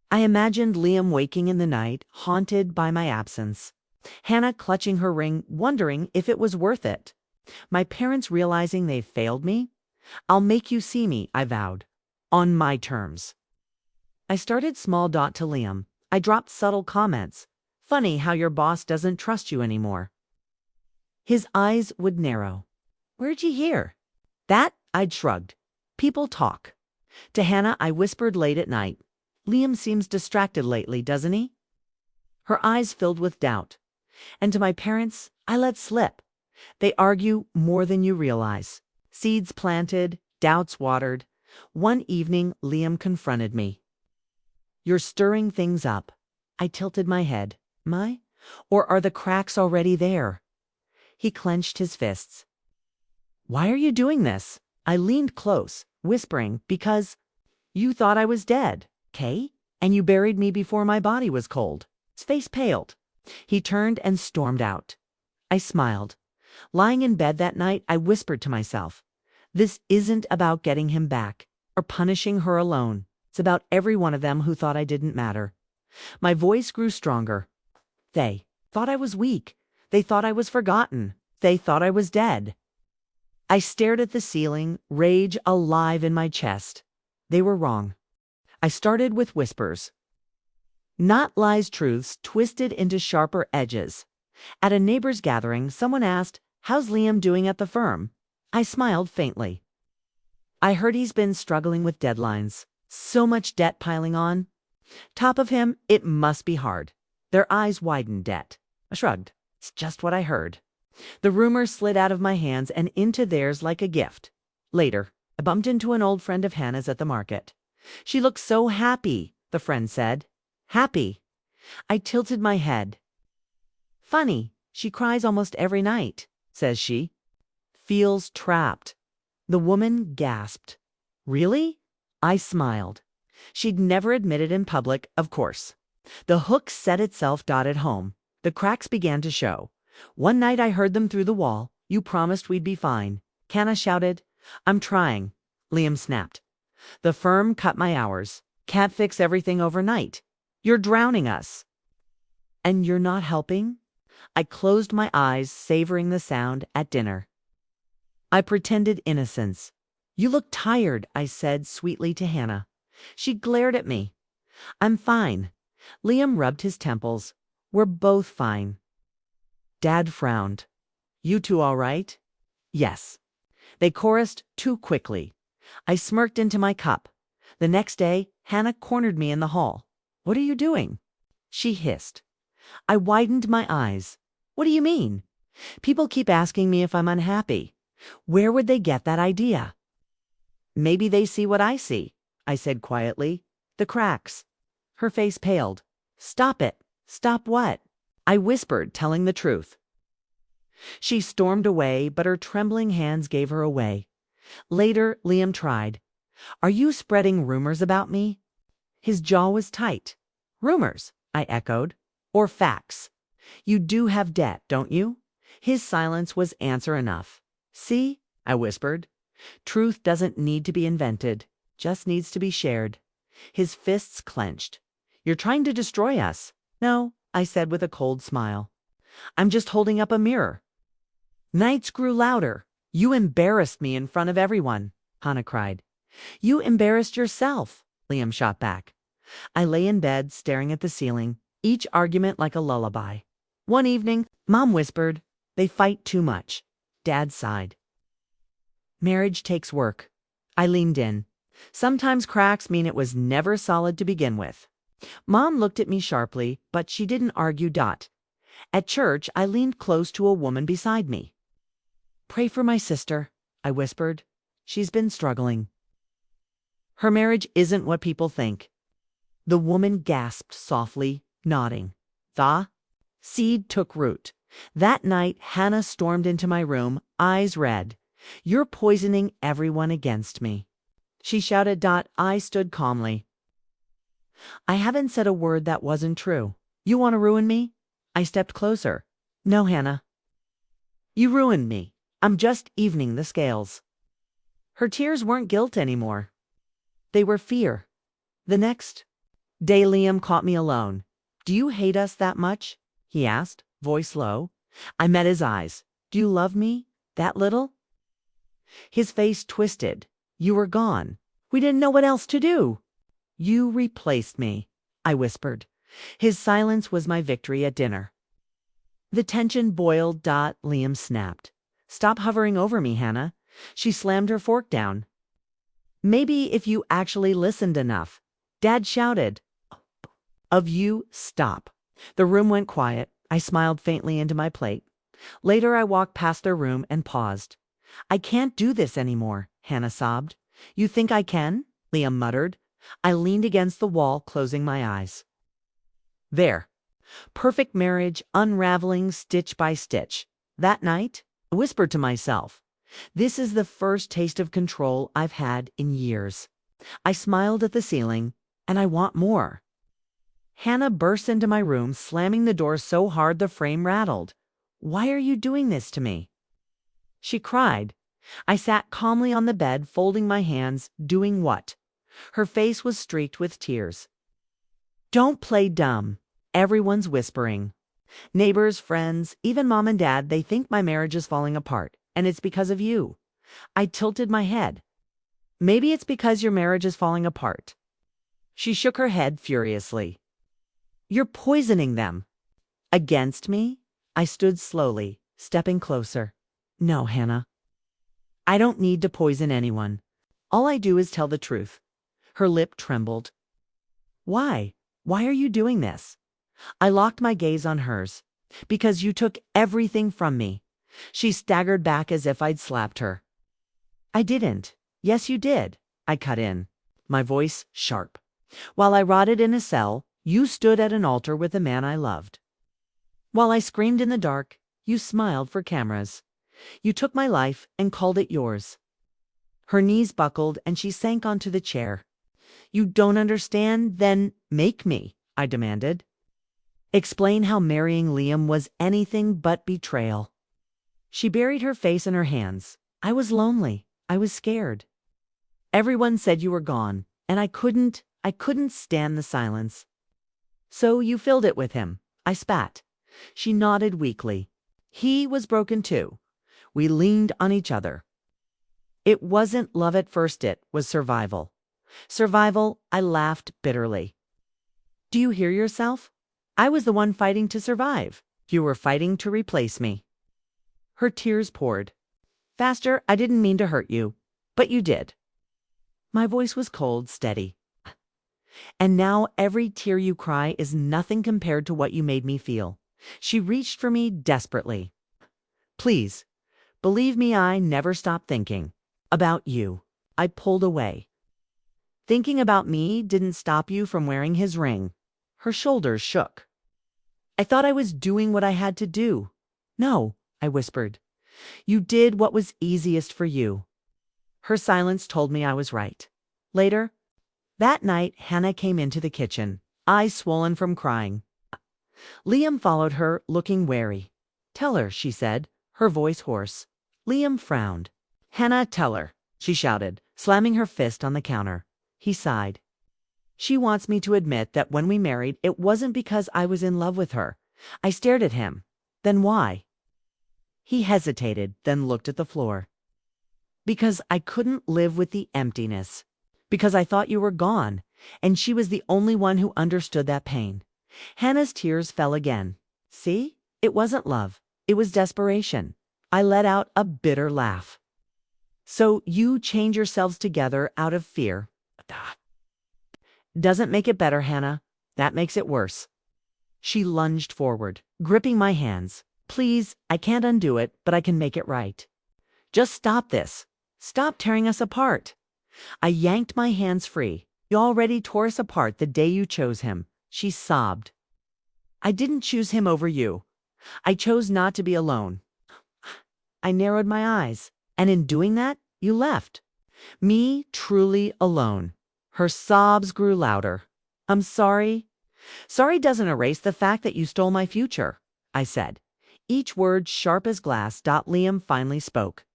I imagined Liam waking in the night, haunted by my absence. Hannah clutching her ring, wondering if it was worth it. My parents realizing they failed me. I'll make you see me, I vowed. On my terms. I started small. To Liam. I dropped subtle comments. Funny how your boss doesn't trust you anymore. His eyes would narrow. Where'd you hear? That, I'd shrugged. People talk. To Hannah, I whispered late at night. Liam seems distracted lately, doesn't he? Her eyes filled with doubt. And to my parents, I let slip. They argue more than you realize. Seeds planted, doubts watered. One evening, Liam confronted me. You're stirring things up. I tilted my head. My? Or are the cracks already there? He clenched his fists. Why are you doing this? I leaned close, whispering, because you thought I was dead, Kay? And you buried me before my body was cold. His face paled. He turned and stormed out. I smiled. Lying in bed that night, I whispered to myself, this isn't about getting him back or punishing her alone. It's about every one of them who thought I didn't matter. My voice grew stronger. They thought I was weak. They thought I was forgotten. They thought I was dead. I stared at the ceiling, rage alive in my chest. They were wrong. I started with whispers. Not lies, truths twisted into sharper edges. At a neighbor's gathering, someone asked, how's Liam doing at the firm? I smiled faintly. I heard he's been struggling with deadlines. So much debt piling on. Top of him, it must be hard. Their eyes widened. Debt. I shrugged. It's just what I heard. The rumor slid out of my hands and into theirs like a gift. Later, I bumped into an old friend of Hannah's at the market. She looked so happy, the friend said. Happy. I tilted my head. Funny, she cries almost every night, says she. Feels trapped. The woman gasped. Really? I smiled. She'd never admitted in public, of course. The hook set itself. At home. The cracks began to show. One night I heard them through the wall. You promised we'd be fine. Hannah shouted. I'm trying. Liam snapped. The firm cut my hours. Can't fix everything overnight. You're drowning us. And you're not helping? I closed my eyes, savoring the sound at dinner. I pretended innocence. You look tired, I said sweetly to Hannah. She glared at me. I'm fine. Liam rubbed his temples. We're both fine. Dad frowned. You two all right? Yes. They chorused too quickly. I smirked into my cup. The next day, Hannah cornered me in the hall. What are you doing? She hissed. I widened my eyes. What do you mean? People keep asking me if I'm unhappy. Where would they get that idea? Maybe they see what I see, I said quietly. The cracks. Her face paled. Stop it. Stop what? I whispered, telling the truth. She stormed away, but her trembling hands gave her away. Later, Liam tried. Are you spreading rumors about me? His jaw was tight. Rumors, I echoed. Or facts. You do have debt, don't you? His silence was answer enough. See, I whispered. Truth doesn't need to be invented, just needs to be shared. His fists clenched. You're trying to destroy us. No, I said with a cold smile. I'm just holding up a mirror. Nights grew louder. You embarrassed me in front of everyone, Hannah cried. You embarrassed yourself, Liam shot back. I lay in bed, staring at the ceiling, each argument like a lullaby. One evening, Mom whispered, "They fight too much." Dad sighed. "Marriage takes work." I leaned in. "Sometimes cracks mean it was never solid to begin with." Mom looked at me sharply, but she didn't argue. At church, I leaned close to a woman beside me. "Pray for my sister," I whispered. "She's been struggling. Her marriage isn't what people think." The woman gasped softly, nodding. The seed took root. That night, Hannah stormed into my room, eyes red. "You're poisoning everyone against me," she shouted. I stood calmly. "I haven't said a word that wasn't true. You want to ruin me?" I stepped closer. "No, Hannah. You ruined me. I'm just evening the scales." Her tears weren't guilt anymore. They were fear. The next day, Liam caught me alone. "Do you hate us that much?" he asked, voice low. I met his eyes. "Do you love me that little?" His face twisted. "You were gone. We didn't know what else to do." "You replaced me," I whispered. His silence was my victory at dinner. The tension boiled. Liam snapped. "Stop hovering over me, Hannah." She slammed her fork down. "Maybe if you actually listened enough." Dad shouted. "Of you, stop." The room went quiet. I smiled faintly into my plate. Later, I walked past their room and paused. "I can't do this anymore," Hannah sobbed. "You think I can?" Liam muttered. I leaned against the wall, closing my eyes. There. Perfect marriage unraveling stitch by stitch. That night, I whispered to myself, "This is the first taste of control I've had in years." I smiled at the ceiling, and I want more. Hannah burst into my room, slamming the door so hard the frame rattled. "Why are you doing this to me?" she cried. I sat calmly on the bed, folding my hands. "Doing what?" Her face was streaked with tears. "Don't play dumb. Everyone's whispering. Neighbors, friends, even Mom and Dad, they think my marriage is falling apart, and it's because of you." I tilted my head. "Maybe it's because your marriage is falling apart." She shook her head furiously. "You're poisoning them." "Against me?" I stood slowly, stepping closer. "No, Hannah. I don't need to poison anyone. All I do is tell the truth." Her lip trembled. "Why? Why are you doing this?" I locked my gaze on hers. "Because you took everything from me." She staggered back as if I'd slapped her. "I didn't." "Yes, you did," I cut in, my voice sharp. "While I rotted in a cell, you stood at an altar with the man I loved. While I screamed in the dark, you smiled for cameras. You took my life and called it yours." Her knees buckled and she sank onto the chair. "You don't understand? Then make me," I demanded. "Explain how marrying Liam was anything but betrayal." She buried her face in her hands. "I was lonely. I was scared. Everyone said you were gone, and I couldn't stand the silence. So you filled it with him." I spat. She nodded weakly. "He was broken too." We leaned on each other. "It wasn't love at first, it was survival." "Survival?" I laughed bitterly. "Do you hear yourself? I was the one fighting to survive. You were fighting to replace me." Her tears poured. "Faster, I didn't mean to hurt you, but you did." My voice was cold, steady. "And now every tear you cry is nothing compared to what you made me feel." She reached for me desperately. "Please, believe me, I never stopped thinking about you." I pulled away. "Thinking about me didn't stop you from wearing his ring." Her shoulders shook. "I thought I was doing what I had to do." "No," I whispered. "You did what was easiest for you." Her silence told me I was right. Later, that night, Hannah came into the kitchen, eyes swollen from crying. Liam followed her, looking wary. "Tell her," she said, her voice hoarse. Liam frowned. "Hannah, tell her," she shouted, slamming her fist on the counter. He sighed. "She wants me to admit that when we married, it wasn't because I was in love with her." I stared at him. "Then why?" He hesitated, then looked at the floor. "Because I couldn't live with the emptiness. Because I thought you were gone, And she was the only one who understood that pain. Hannah's tears fell again. See? It wasn't love. It was desperation. I let out a bitter laugh. So you change yourselves together out of fear. Doesn't make it better, Hannah. That makes it worse. She lunged forward, gripping my hands. Please, I can't undo it, but I can make it right. Just stop this. Stop tearing us apart. I yanked my hands free. You already tore us apart the day you chose him. She sobbed. I didn't choose him over you. I chose not to be alone. I narrowed my eyes, and in doing that, you left. Me truly alone. Her sobs grew louder. I'm sorry. Sorry doesn't erase the fact that you stole my future, I said. Each word sharp as glass. Liam finally spoke.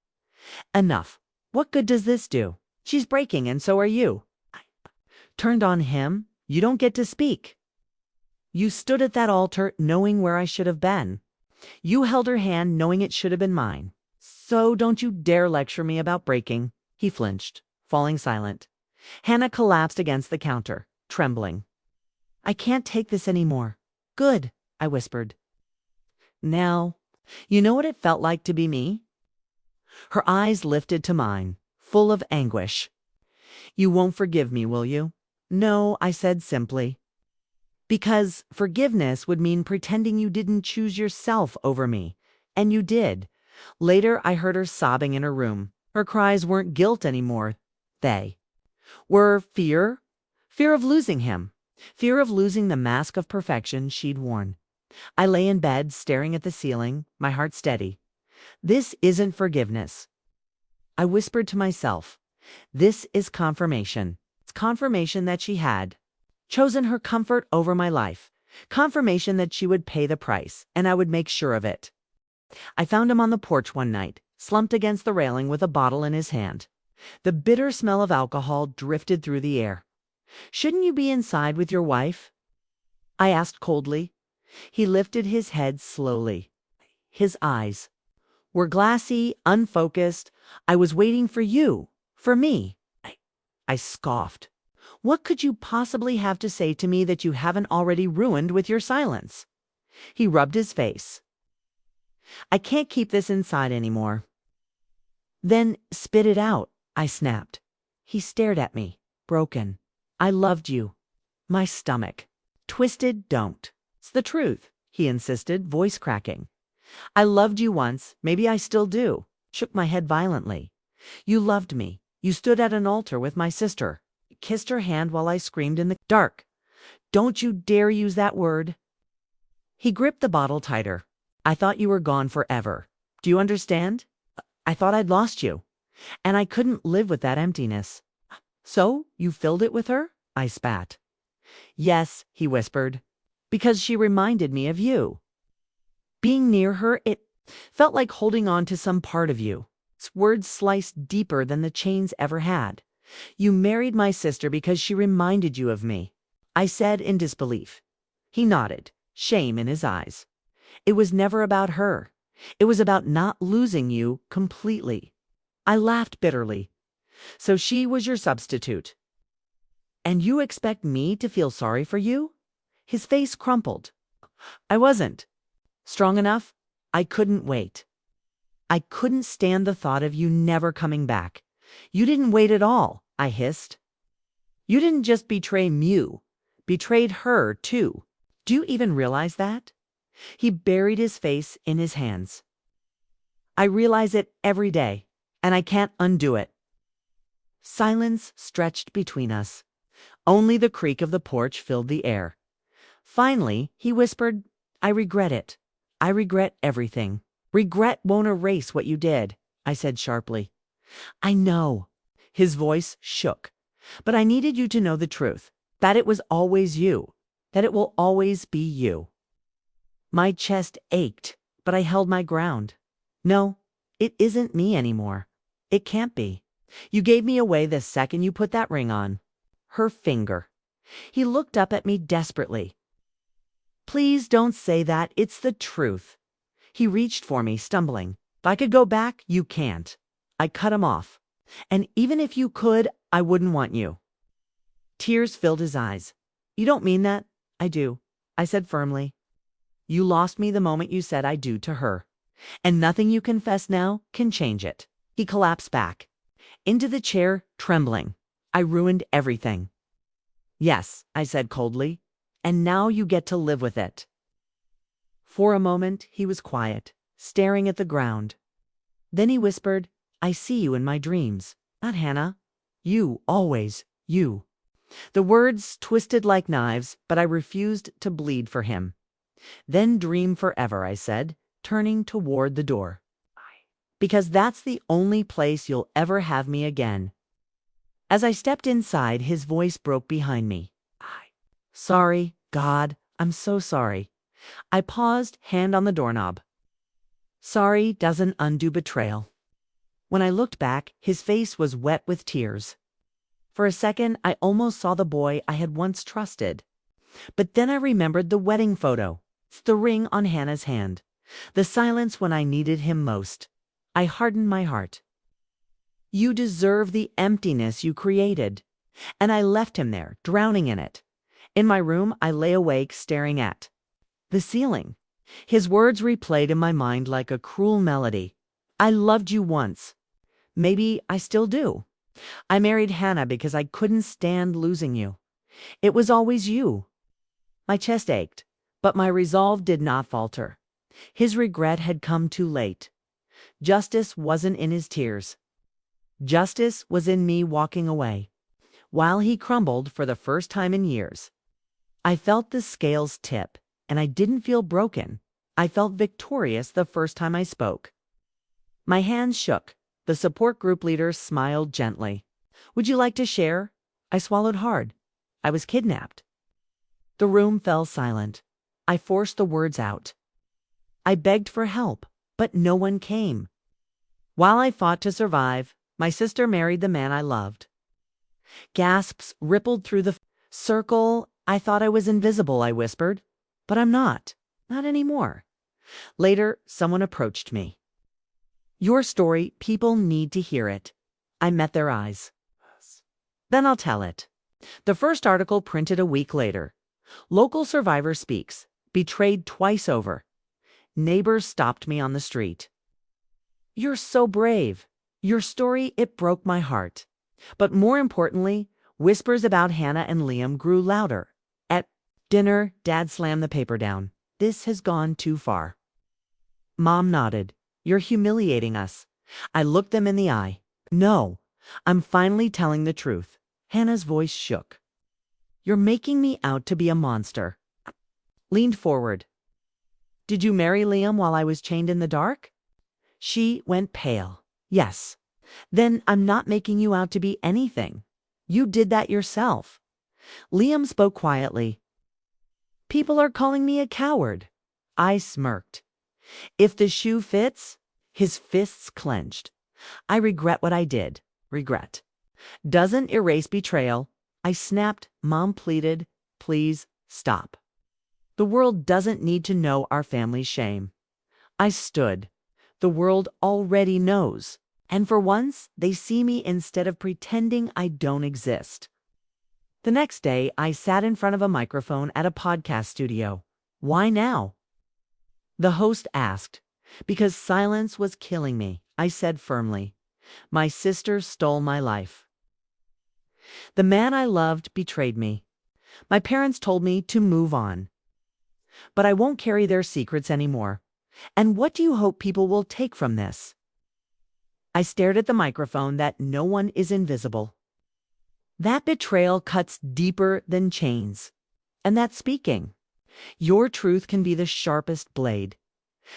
Enough. What good does this do? She's breaking and so are you. I turned on him. You don't get to speak. You stood at that altar knowing where I should have been. You held her hand knowing it should have been mine. So don't you dare lecture me about breaking. He flinched, falling silent. Hannah collapsed against the counter, trembling. I can't take this anymore. Good, I whispered. Now, you know what it felt like to be me? Her eyes lifted to mine, full of anguish. You won't forgive me, will you? No, I said simply. Because forgiveness would mean pretending you didn't choose yourself over me. And you did. Later, I heard her sobbing in her room. Her cries weren't guilt anymore. They were fear. Fear of losing him. Fear of losing the mask of perfection she'd worn. I lay in bed, staring at the ceiling, my heart steady. This isn't forgiveness. I whispered to myself. This is confirmation. It's confirmation that she had chosen her comfort over my life. Confirmation that she would pay the price, and I would make sure of it. I found him on the porch one night, slumped against the railing with a bottle in his hand. The bitter smell of alcohol drifted through the air. Shouldn't you be inside with your wife? I asked coldly. He lifted his head slowly. His eyes were glassy, unfocused. I was waiting for you, for me. I scoffed. What could you possibly have to say to me that you haven't already ruined with your silence? He rubbed his face. I can't keep this inside anymore. Then spit it out, I snapped. He stared at me, broken. I loved you. My stomach. Twisted, don't. It's the truth, he insisted, voice cracking. I loved you once, maybe I still do. Shook my head violently. You loved me. You stood at an altar with my sister. Kissed her hand while I screamed in the dark. Don't you dare use that word. He gripped the bottle tighter. I thought you were gone forever. Do you understand? I thought I'd lost you. And I couldn't live with that emptiness. So, you filled it with her? I spat. Yes, he whispered. Because she reminded me of you. Being near her, it felt like holding on to some part of you. Its words sliced deeper than the chains ever had. You married my sister because she reminded you of me. I said in disbelief. He nodded, shame in his eyes. It was never about her. It was about not losing you completely. I laughed bitterly. So she was your substitute. And you expect me to feel sorry for you? His face crumpled. I wasn't. Strong enough? I couldn't wait. I couldn't stand the thought of you never coming back. You didn't wait at all, I hissed. You didn't just betray Mew. Betrayed her, too. Do you even realize that? He buried his face in his hands. I realize it every day, and I can't undo it. Silence stretched between us. Only the creak of the porch filled the air. Finally, he whispered, I regret it. I regret everything. Regret won't erase what you did, I said sharply. I know. His voice shook. But I needed you to know the truth, that it was always you, that it will always be you. My chest ached, but I held my ground. No, it isn't me anymore. It can't be. You gave me away the second you put that ring on. Her finger. He looked up at me desperately. Please don't say that. It's the truth. He reached for me, stumbling. If I could go back, you can't. I cut him off. And even if you could, I wouldn't want you. Tears filled his eyes. You don't mean that? I do, I said firmly. You lost me the moment you said I do to her. And nothing you confess now can change it. He collapsed back into the chair, trembling. I ruined everything. Yes, I said coldly. And now you get to live with it. For a moment, he was quiet, staring at the ground. Then he whispered, I see you in my dreams. Not Hannah. You, always, you. The words twisted like knives, but I refused to bleed for him. Then dream forever, I said, turning toward the door. Because that's the only place you'll ever have me again. As I stepped inside, his voice broke behind me. Sorry, God, I'm so sorry. I paused, hand on the doorknob. Sorry doesn't undo betrayal. When I looked back, his face was wet with tears. For a second, I almost saw the boy I had once trusted. But then I remembered the wedding photo, the ring on Hannah's hand, the silence when I needed him most. I hardened my heart. You deserve the emptiness you created. And I left him there, drowning in it. In my room, I lay awake, staring at the ceiling. His words replayed in my mind like a cruel melody. I loved you once. Maybe I still do. I married Hannah because I couldn't stand losing you. It was always you. My chest ached, but my resolve did not falter. His regret had come too late. Justice wasn't in his tears. Justice was in me walking away. While he crumbled for the first time in years, I felt the scales tip, and I didn't feel broken. I felt victorious the first time I spoke. My hands shook. The support group leader smiled gently. Would you like to share? I swallowed hard. I was kidnapped. The room fell silent. I forced the words out. I begged for help, but no one came. While I fought to survive, my sister married the man I loved. Gasps rippled through the circle. I thought I was invisible, I whispered. But I'm not. Not anymore. Later, someone approached me. Your story, people need to hear it. I met their eyes. Then I'll tell it. The first article printed a week later. Local survivor speaks. Betrayed twice over. Neighbors stopped me on the street. You're so brave. Your story, it broke my heart. But more importantly, whispers about Hannah and Liam grew louder. At dinner, Dad slammed the paper down. This has gone too far. Mom nodded. You're humiliating us. I looked them in the eye. No, I'm finally telling the truth. Hannah's voice shook. You're making me out to be a monster. Leaned forward. Did you marry Liam while I was chained in the dark? She went pale. Yes. Then I'm not making you out to be anything. You did that yourself. Liam spoke quietly. People are calling me a coward. I smirked. If the shoe fits, his fists clenched. I regret what I did. Regret doesn't erase betrayal. I snapped. Mom pleaded, please stop. The world doesn't need to know our family's shame. I stood. The world already knows. And for once, they see me instead of pretending I don't exist. The next day, I sat in front of a microphone at a podcast studio. Why now? The host asked. Because silence was killing me, I said firmly. My sister stole my life. The man I loved betrayed me. My parents told me to move on. But I won't carry their secrets anymore. And what do you hope people will take from this? I stared at the microphone that no one is invisible. That betrayal cuts deeper than chains. And that's speaking. Your truth can be the sharpest blade.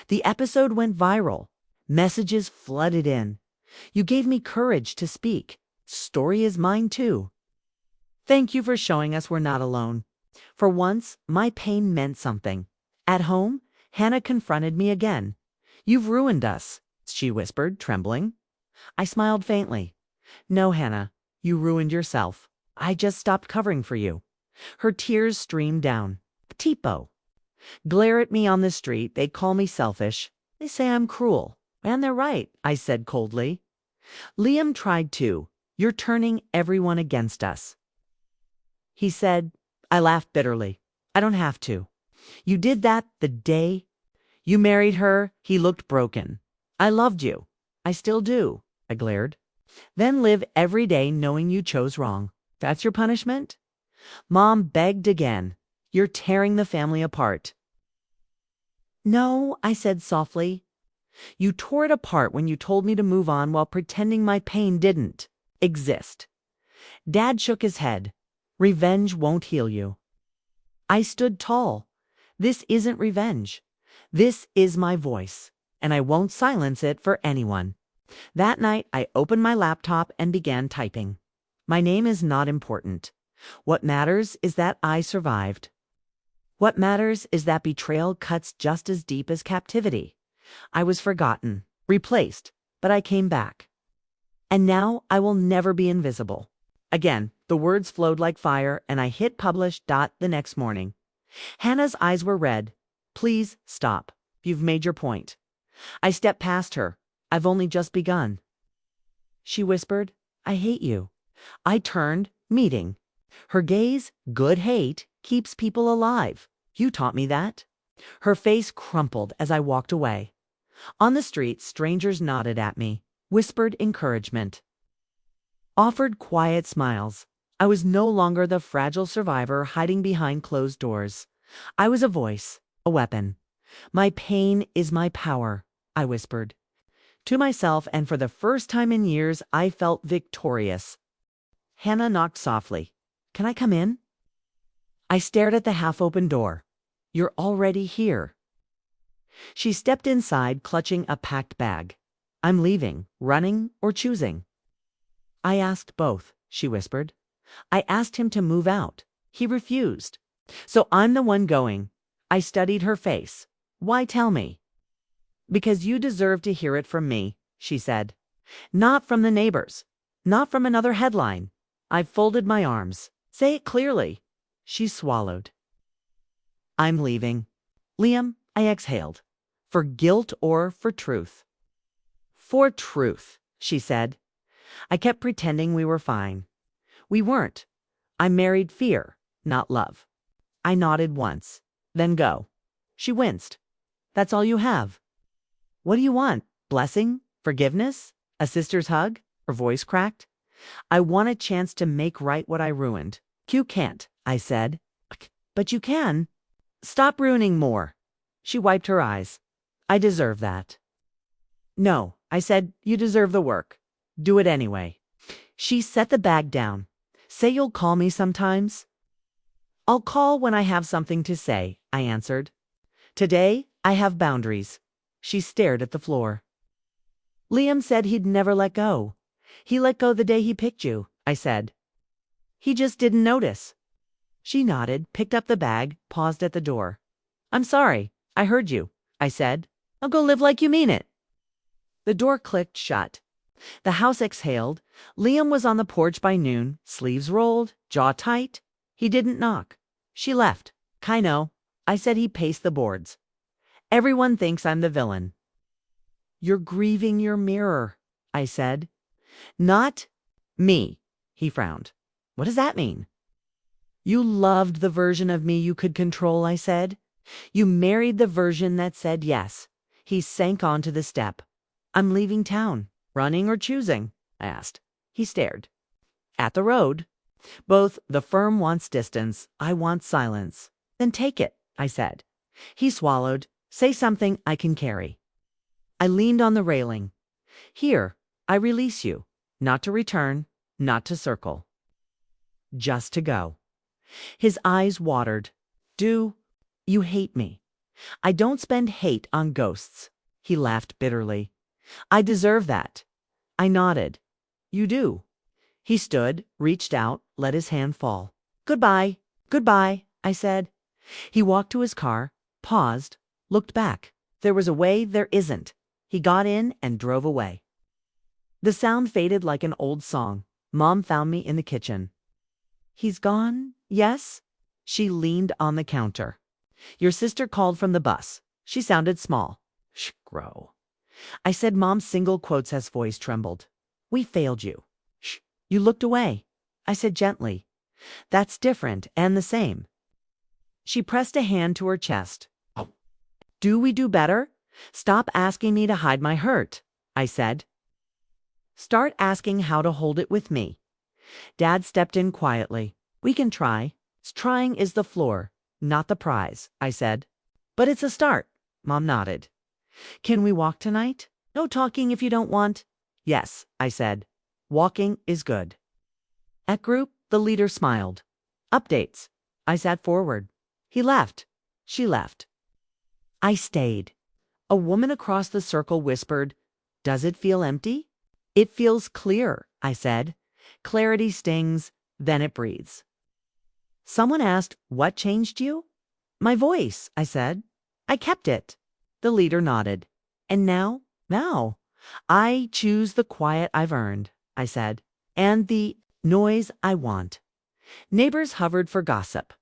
The episode went viral. Messages flooded in. You gave me courage to speak. Story is mine too. Thank you for showing us we're not alone. For once, my pain meant something. At home, Hannah confronted me again. You've ruined us, she whispered, trembling. I smiled faintly. No, Hannah, you ruined yourself. I just stopped covering for you. Her tears streamed down. Tipo. Glare at me on the street, they call me selfish. They say I'm cruel. And they're right, I said coldly. Liam tried too. You're turning everyone against us. he said. I laughed bitterly. I don't have to. You did that the day you married her. He looked broken. I loved you. I still do, I glared. Then live every day knowing you chose wrong. That's your punishment? Mom begged again. You're tearing the family apart. No, I said softly. You tore it apart when you told me to move on while pretending my pain didn't exist. Dad shook his head. Revenge won't heal you. I stood tall. This isn't revenge. This is my voice, and I won't silence it for anyone. That night, I opened my laptop and began typing. My name is not important. What matters is that I survived. What matters is that betrayal cuts just as deep as captivity. I was forgotten, replaced, but I came back. And now I will never be invisible. Again, the words flowed like fire, and I hit publish. The next morning. Hannah's eyes were red. Please stop. You've made your point. I stepped past her. I've only just begun. She whispered, I hate you. I turned, meeting. Her gaze, good hate, keeps people alive. You taught me that. Her face crumpled as I walked away. On the street, strangers nodded at me, whispered encouragement, offered quiet smiles. I was no longer the fragile survivor hiding behind closed doors. I was a voice, a weapon. My pain is my power, I whispered to myself, and for the first time in years, I felt victorious. Hannah knocked softly. Can I come in? I stared at the half-open door. You're already here. She stepped inside, clutching a packed bag. I'm leaving, running, or choosing. I asked both, she whispered. I asked him to move out. He refused. So I'm the one going. I studied her face. Why tell me? Because you deserve to hear it from me, she said. Not from the neighbors. Not from another headline. I folded my arms. Say it clearly. She swallowed. I'm leaving. Liam, I exhaled. For guilt or for truth? For truth, she said. I kept pretending we were fine. We weren't. I married fear, not love. I nodded once. Then go. She winced. That's all you have? What do you want? Blessing? Forgiveness? A sister's hug? Her voice cracked. I want a chance to make right what I ruined. You can't, I said. But you can. Stop ruining more. She wiped her eyes. I deserve that. No, I said, you deserve the work. Do it anyway. She set the bag down. Say you'll call me sometimes. I'll call when I have something to say, I answered. Today, I have boundaries. She stared at the floor. Liam said he'd never let go. He let go the day he picked you, I said. He just didn't notice. She nodded, picked up the bag, paused at the door. I'm sorry, I heard you, I said. I'll go live like you mean it. The door clicked shut. The house exhaled. Liam was on the porch by noon, sleeves rolled, jaw tight. He didn't knock. She left. I know. I said. He paced the boards. Everyone thinks I'm the villain. You're grieving your mirror, I said. Not me, he frowned. What does that mean? You loved the version of me you could control, I said. You married the version that said yes. He sank onto the step. I'm leaving town. Running or choosing? I asked. He stared. At the road. Both. The firm wants distance. I want silence. Then take it, I said. He swallowed. Say something I can carry. I leaned on the railing. Here, I release you. Not to return, not to circle. Just to go. His eyes watered. Do you hate me? I don't spend hate on ghosts. He laughed bitterly. I deserve that. I nodded. You do. He stood, reached out, let his hand fall. Goodbye, goodbye, I said. He walked to his car, paused, looked back. There was a way there isn't. He got in and drove away. The sound faded like an old song. Mom found me in the kitchen. He's gone, yes? She leaned on the counter. Your sister called from the bus. She sounded small. Shh-grow. I said. Mom's single quotes as voice trembled. We failed you. Shh. You looked away. I said gently. That's different and the same. She pressed a hand to her chest. Do we do better? Stop asking me to hide my hurt, I said. Start asking how to hold it with me. Dad stepped in quietly. We can try. Trying is the floor, not the prize, I said. But it's a start, Mom nodded. Can we walk tonight? No talking if you don't want. Yes, I said. Walking is good. At group, the leader smiled. Updates. I sat forward. He left. She left. I stayed. A woman across the circle whispered, Does it feel empty? It feels clear, I said. Clarity stings, then it breathes. Someone asked, What changed you? My voice, I said. I kept it. The leader nodded. And now? Now. I choose the quiet I've earned, I said. And the noise I want. Neighbors hovered for gossip.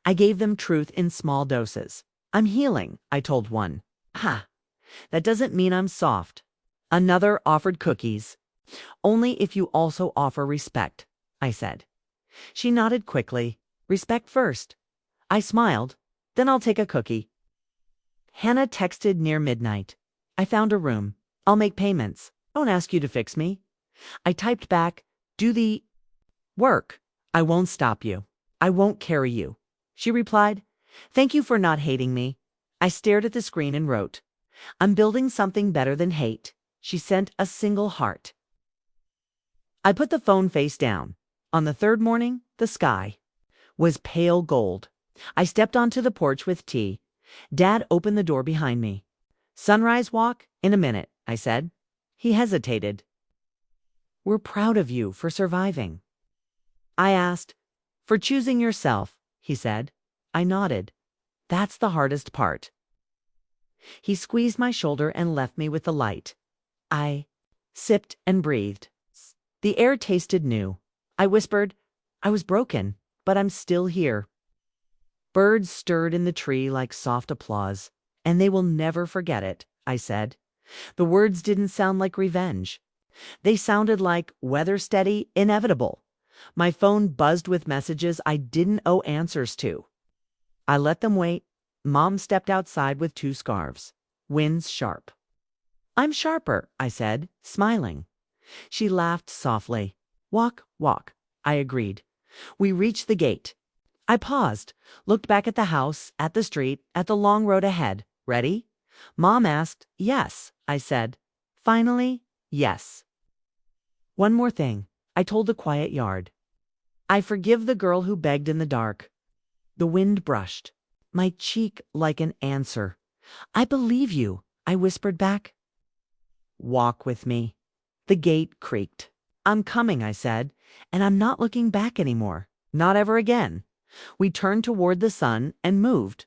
I gave them truth in small doses. I'm healing, I told one. Ha! That doesn't mean I'm soft. Another offered cookies. Only if you also offer respect, I said. She nodded quickly. Respect first. I smiled. Then I'll take a cookie. Hannah texted near midnight. I found a room. I'll make payments. Don't ask you to fix me. I typed back, Do the work. I won't stop you. I won't carry you. She replied, Thank you for not hating me. I stared at the screen and wrote, I'm building something better than hate. She sent a single heart. I put the phone face down. On the third morning, the sky was pale gold. I stepped onto the porch with tea. Dad opened the door behind me. Sunrise walk in a minute, I said. He hesitated. We're proud of you for surviving. I asked, For choosing yourself, he said. I nodded. That's the hardest part. He squeezed my shoulder and left me with the light. I sipped and breathed. The air tasted new. I whispered, I was broken, but I'm still here. Birds stirred in the tree like soft applause, and they will never forget it, I said. The words didn't sound like revenge. They sounded like weather steady, inevitable. My phone buzzed with messages I didn't owe answers to. I let them wait. Mom stepped outside with 2 scarves. Winds sharp. I'm sharper, I said, smiling. She laughed softly. Walk, walk, I agreed. We reached the gate. I paused, looked back at the house, at the street, at the long road ahead. Ready? Mom asked. Yes, I said. Finally, yes. One more thing, I told the quiet yard. I forgive the girl who begged in the dark. The wind brushed my cheek like an answer. I believe you, I whispered back. Walk with me. The gate creaked. I'm coming, I said, and I'm not looking back anymore. Not ever again. We turned toward the sun and moved.